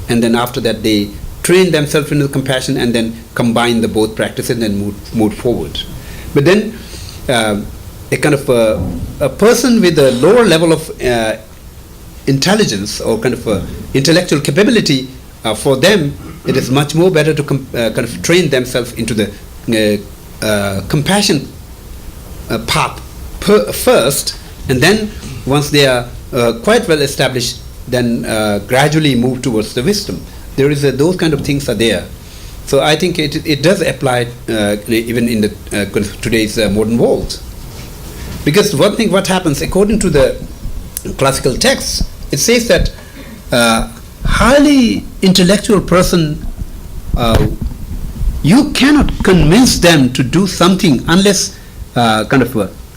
And then after that they train themselves into the compassion and then combine the both practices and move forward. But then a person with a lower level of intelligence or intellectual capability, for them it is much more better to train themselves into the compassion path first, and then once they are quite well established, then gradually move towards the wisdom. There is those kind of things are there. So I think it does apply even in the today's modern world. Because what happens according to the classical texts, it says that highly intellectual person, you cannot convince them to do something unless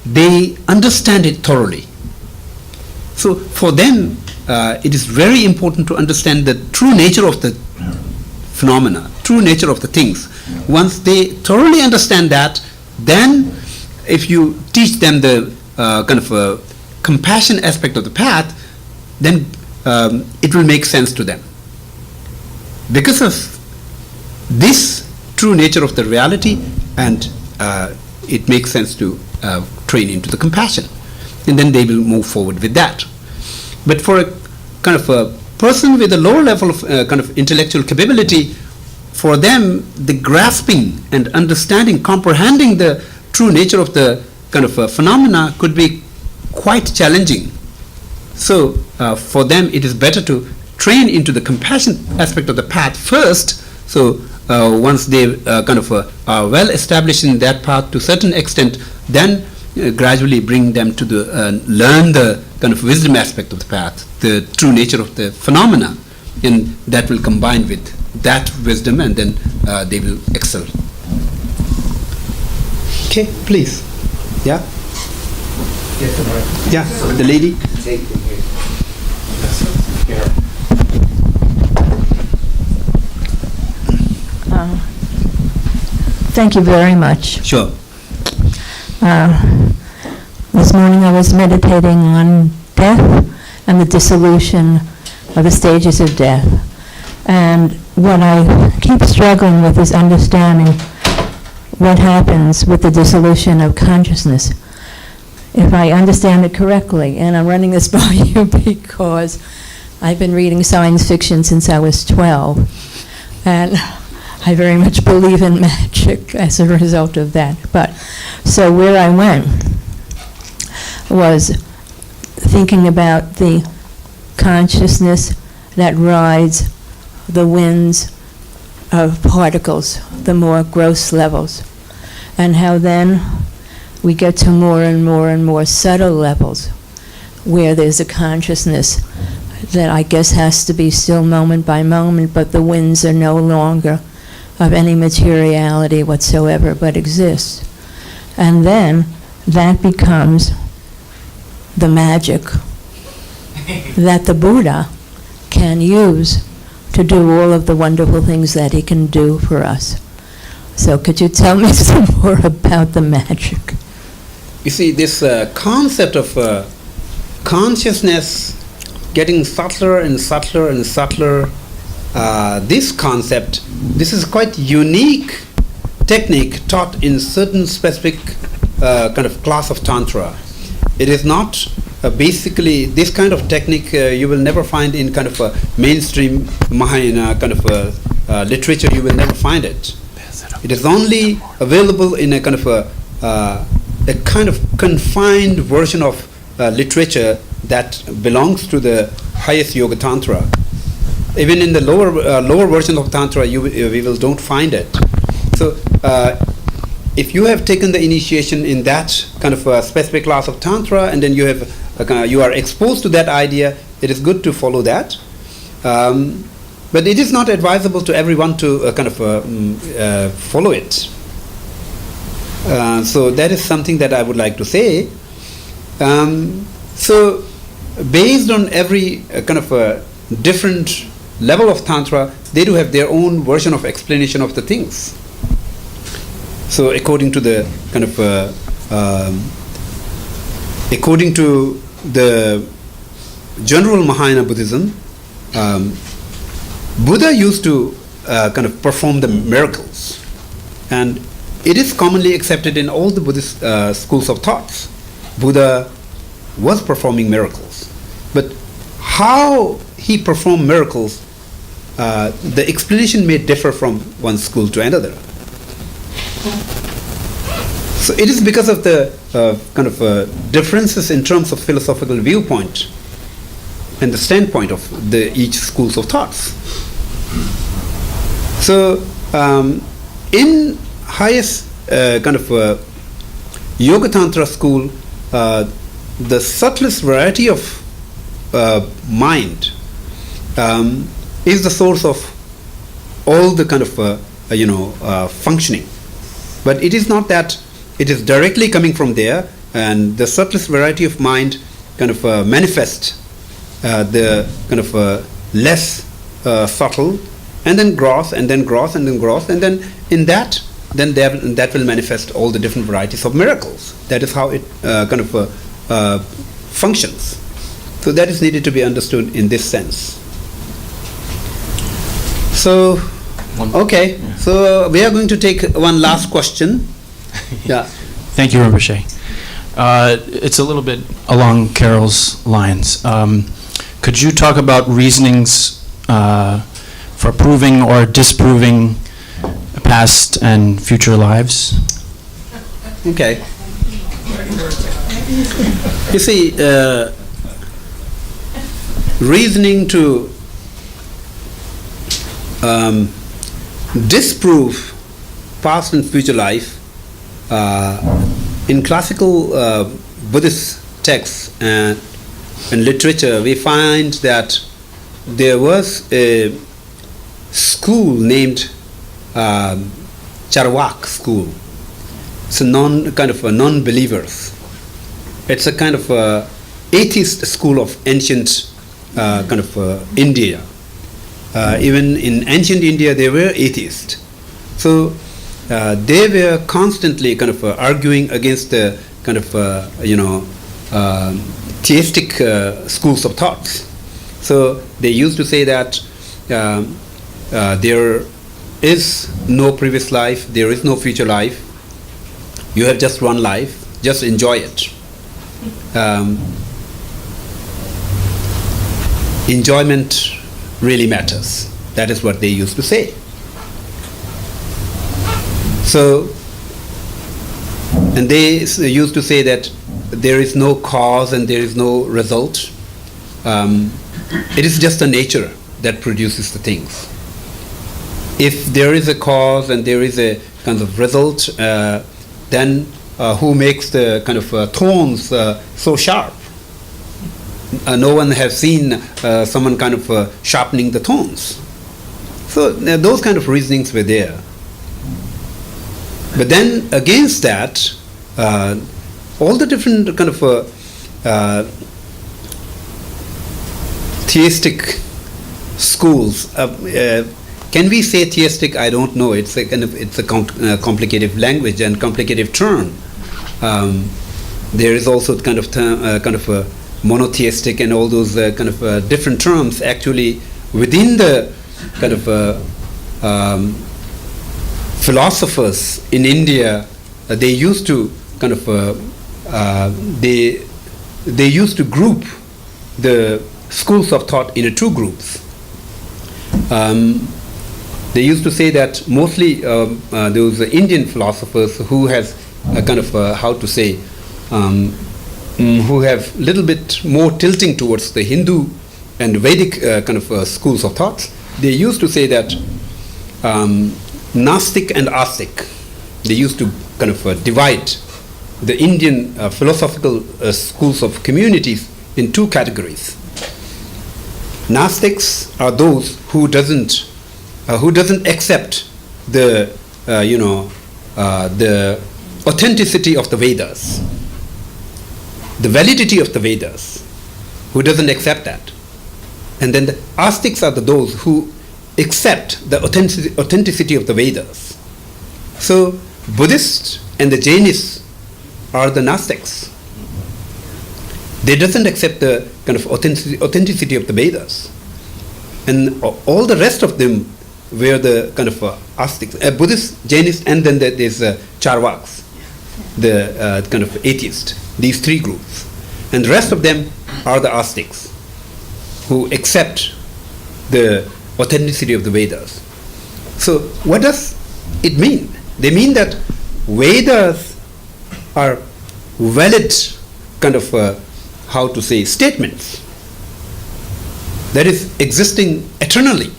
they understand it thoroughly. So for them, it is very important to understand the true nature of the phenomena, true nature of the things. Once they thoroughly understand that, then if you teach them the compassion aspect of the path, then it will make sense to them. Because of this true nature of the reality, and it makes sense to train into the compassion, and then they will move forward with that. But for a person with a lower level of intellectual capability, for them the grasping and understanding, comprehending the true nature of the phenomena could be quite challenging. So for them it is better to train into the compassion aspect of the path first. So once they are well established in that path to a certain extent, then gradually bring them to the learn the wisdom aspect of the path, the true nature of the phenomena, and that will combine with that wisdom, and then they will excel. Okay, please. Yeah? Yeah, the lady. Thank you very much. Sure. This morning I was meditating on death and the dissolution of the stages of death. And what I keep struggling with is understanding what happens with the dissolution of consciousness. If I understand it correctly, and I'm running this by you because I've been reading science fiction since I was 12, and I very much believe in magic as a result of that. But so where I went was thinking about the consciousness that rides the winds of particles, the more gross levels, and how then we get to more and more and more subtle levels where there's a consciousness that I guess has to be still moment by moment, but the winds are no longer of any materiality whatsoever, but exists. And then that becomes the magic that the Buddha can use to do all of the wonderful things that he can do for us. So could you tell me some more about the magic? You see, this concept of consciousness getting subtler and subtler and subtler, this concept, this is quite unique technique taught in certain specific class of Tantra. It is not basically this kind of technique you will never find in a mainstream Mahayana literature. You will never find it. It is only available in a confined version of literature that belongs to the highest Yoga Tantra. even in the lower version of Tantra, we don't find it. So if you have taken the initiation in that kind of a specific class of Tantra, and then you are exposed to that idea, it is good to follow that. But it is not advisable to everyone to follow it. So that is something that I would like to say. So based on every different level of Tantra, they do have their own version of explanation of the things. So according to the according to the general Mahayana Buddhism, Buddha used to perform the miracles, and it is commonly accepted in all the Buddhist schools of thoughts. Buddha was performing miracles, but how he performed miracles, the explanation may differ from one school to another. So it is because of the differences in terms of philosophical viewpoint and the standpoint of each schools of thoughts. So in highest Yoga Tantra school, the subtlest variety of mind is the source of all the functioning. But it is not that it is directly coming from there, and the subtlest variety of mind manifest the less subtle, and then gross, and then gross, and then gross, and then in that, that will manifest all the different varieties of miracles. That is how it functions. So that is needed to be understood in this sense. So, okay, so we are going to take one last question. Yeah. Thank you, Rinpoche. It's a little bit along Carol's lines. Could you talk about reasonings for proving or disproving past and future lives? Okay. You see, reasoning to disprove past and future life, in classical Buddhist texts and literature, we find that there was a school named Charvak school. It's a non-believers. It's a kind of atheist school of ancient India. Even in ancient India, they were atheists. So they were constantly arguing against the theistic schools of thoughts. So they used to say that there is no previous life, there is no future life. You have just one life, just enjoy it. Enjoyment really matters. That is what they used to say. So, and they used to say that there is no cause and there is no result. It is just the nature that produces the things. If there is a cause and there is a kind of result, then who makes the thorns so sharp? No one has seen someone sharpening the thorns. So those kind of reasonings were there. But then against that, all the different theistic schools. Can we say theistic? I don't know. It's a complicated language and complicated term. There is also a monotheistic and all those different terms actually within the philosophers in India. They used to they used to group the schools of thought into two groups. They used to say that mostly those Indian philosophers who has who have little bit more tilting towards the Hindu and Vedic schools of thought, they used to say that Gnostic and Astic, they used to divide the Indian philosophical schools of communities in two categories. Gnostics are those who doesn't accept the the authenticity of the Vedas, the validity of the Vedas, who doesn't accept that. And then the Astics are those who accept the authenticity of the Vedas. So Buddhists and the Jainists are the Gnostics. They doesn't accept the authenticity of the Vedas. And all the rest of them were the Astics, Buddhists, Jainists, and then there's Charvaks, the atheists, these three groups. And the rest of them are the Astics, who accept the authenticity of the Vedas. So what does it mean? They mean that Vedas are valid statements that is existing eternally.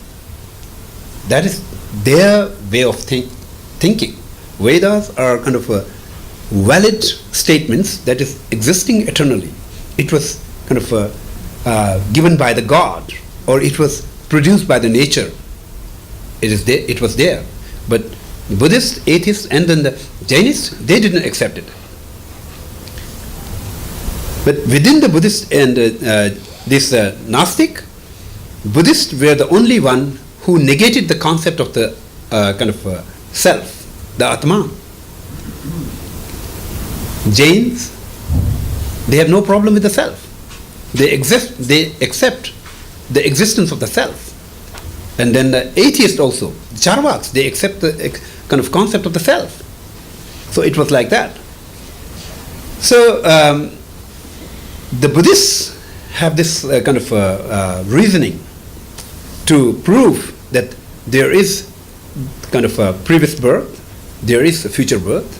That is their way of thinking. Vedas are valid statements that is existing eternally. It was given by the God, or it was produced by the nature. It was there. But the Buddhists, atheists, and then the Jainists, they didn't accept it. But within the Buddhist and this Gnostic, Buddhists were the only one who negated the concept of the self, the Atman. Jains, they have no problem with the self. They accept the existence of the self. And then the atheists also, the Charvaks, they accept the concept of the self. So it was like that. So the Buddhists have this reasoning to prove that there is a previous birth, there is a future birth.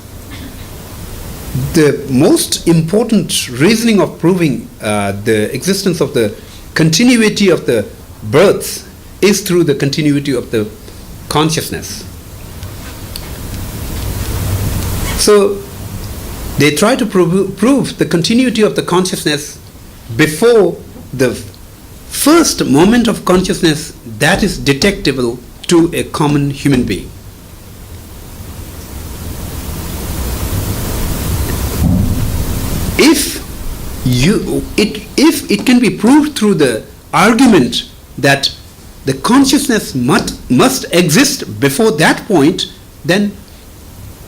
The most important reasoning of proving the existence of the continuity of the births is through the continuity of the consciousness. So they try to prove the continuity of the consciousness before the first moment of consciousness that is detectable to a common human being. If it can be proved through the argument that the consciousness must exist before that point, then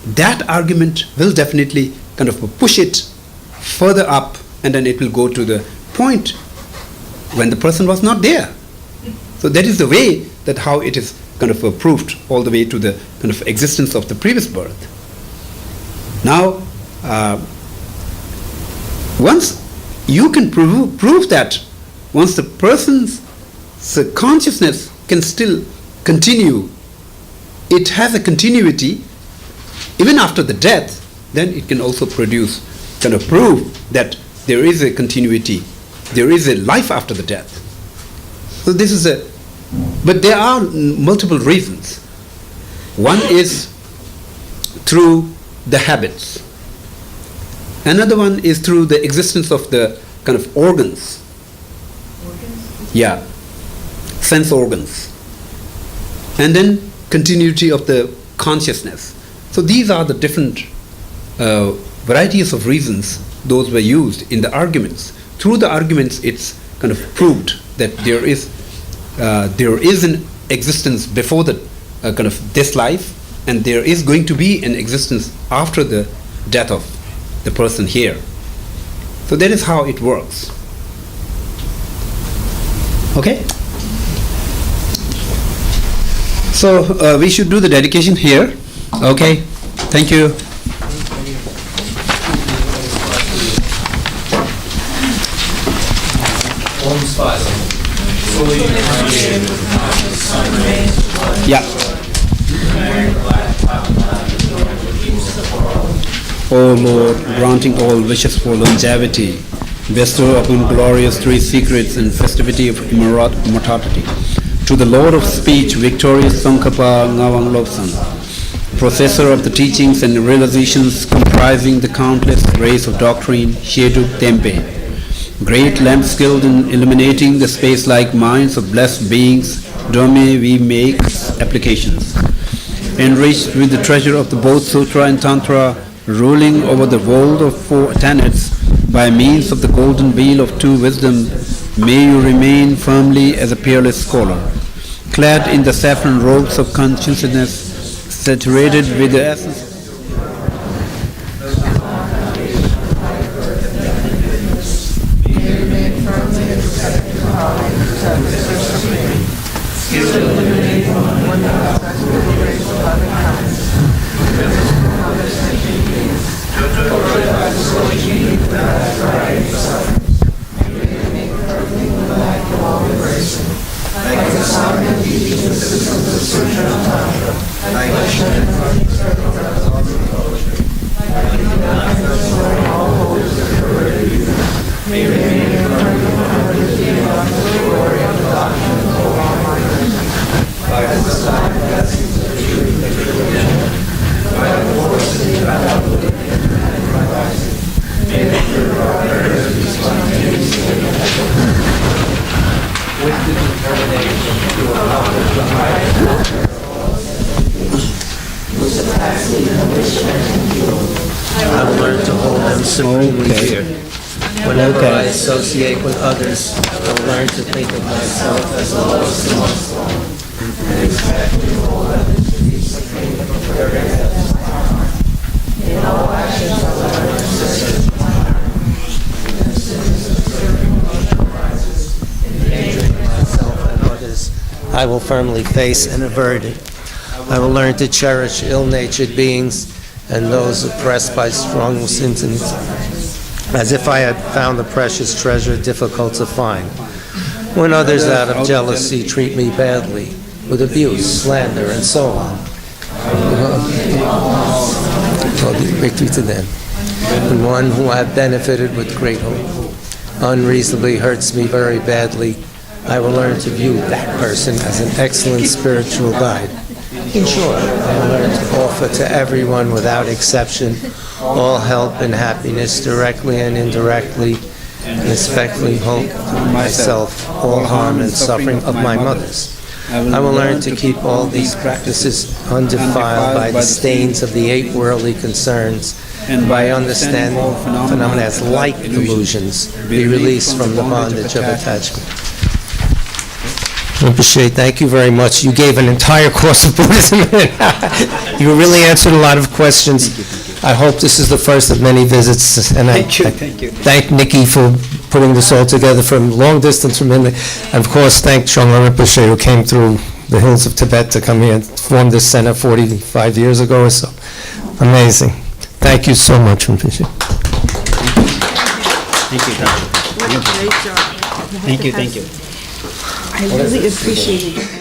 that argument will definitely push it further up, and then it will go to the point when the person was not there. So that is the way that how it is proved all the way to the existence of the previous birth. Now, once you can prove that, once the person's consciousness can still continue, it has a continuity even after the death, then it can also produce, prove that there is a continuity, there is a life after the death. So this is but there are multiple reasons. One is through the habits. Another one is through the existence of the organs. Yeah, sense organs. And then continuity of the consciousness. So these are the different varieties of reasons those were used in the arguments. Through the arguments, it's proved that there is an existence before the this life, and there is going to be an existence after the death of the person here. So that is how it works. Okay? So we should do the dedication here. Okay? Thank you. Yeah. O Lord, granting all wishes for longevity, bestow upon glorious three secrets and festivity of immortality. To the Lord of Speech, victorious Tsongkhapa Ngawang Lobsang, processor of the teachings and realizations comprising the countless rays of doctrine, Sheduk Tempe, great lamp skilled in illuminating the space-like minds of blessed beings, Dome we make applications. Enriched with the treasure of the both Sutra and Tantra, ruling over the world of four tenets by means of the golden wheel of two wisdom, may you remain firmly as a peerless scholar, clad in the saffron robes of consciousness, saturated with the essence. I've learned to hold them supremely dear. Whenever I associate with others, I've learned to think of myself as the lowest amongst all. In all actions, I learn to serve myself and others. I will firmly face and avert it. I will learn to cherish ill-natured beings and those oppressed by strong symptoms, as if I had found the precious treasure difficult to find. When others out of jealousy treat me badly, with abuse, slander, and so on. Victory to them. When one who I have benefited with great hope unreasonably hurts me very badly, I will learn to view that person as an excellent spiritual guide. In short, I will learn to offer to everyone without exception all help and happiness directly and indirectly, and especially hope to myself all harm and suffering of my mothers. I will learn to keep all these practices undefiled by the stains of the 8 worldly concerns, and by understanding phenomena as like illusions, be released from the bondage of attachment. Rinpoche, thank you very much. You gave an entire course of Buddhism. You really answered a lot of questions. I hope this is the first of many visits, and Thank you. thank Nikki for putting this all together from long distance from India. And of course, thank Chögyam Rinpoche, who came through the hills of Tibet to come here and form this center 45 years ago or so. Amazing. Thank you so much, Rinpoche. Thank you. What a great job. Thank you. I really appreciate it.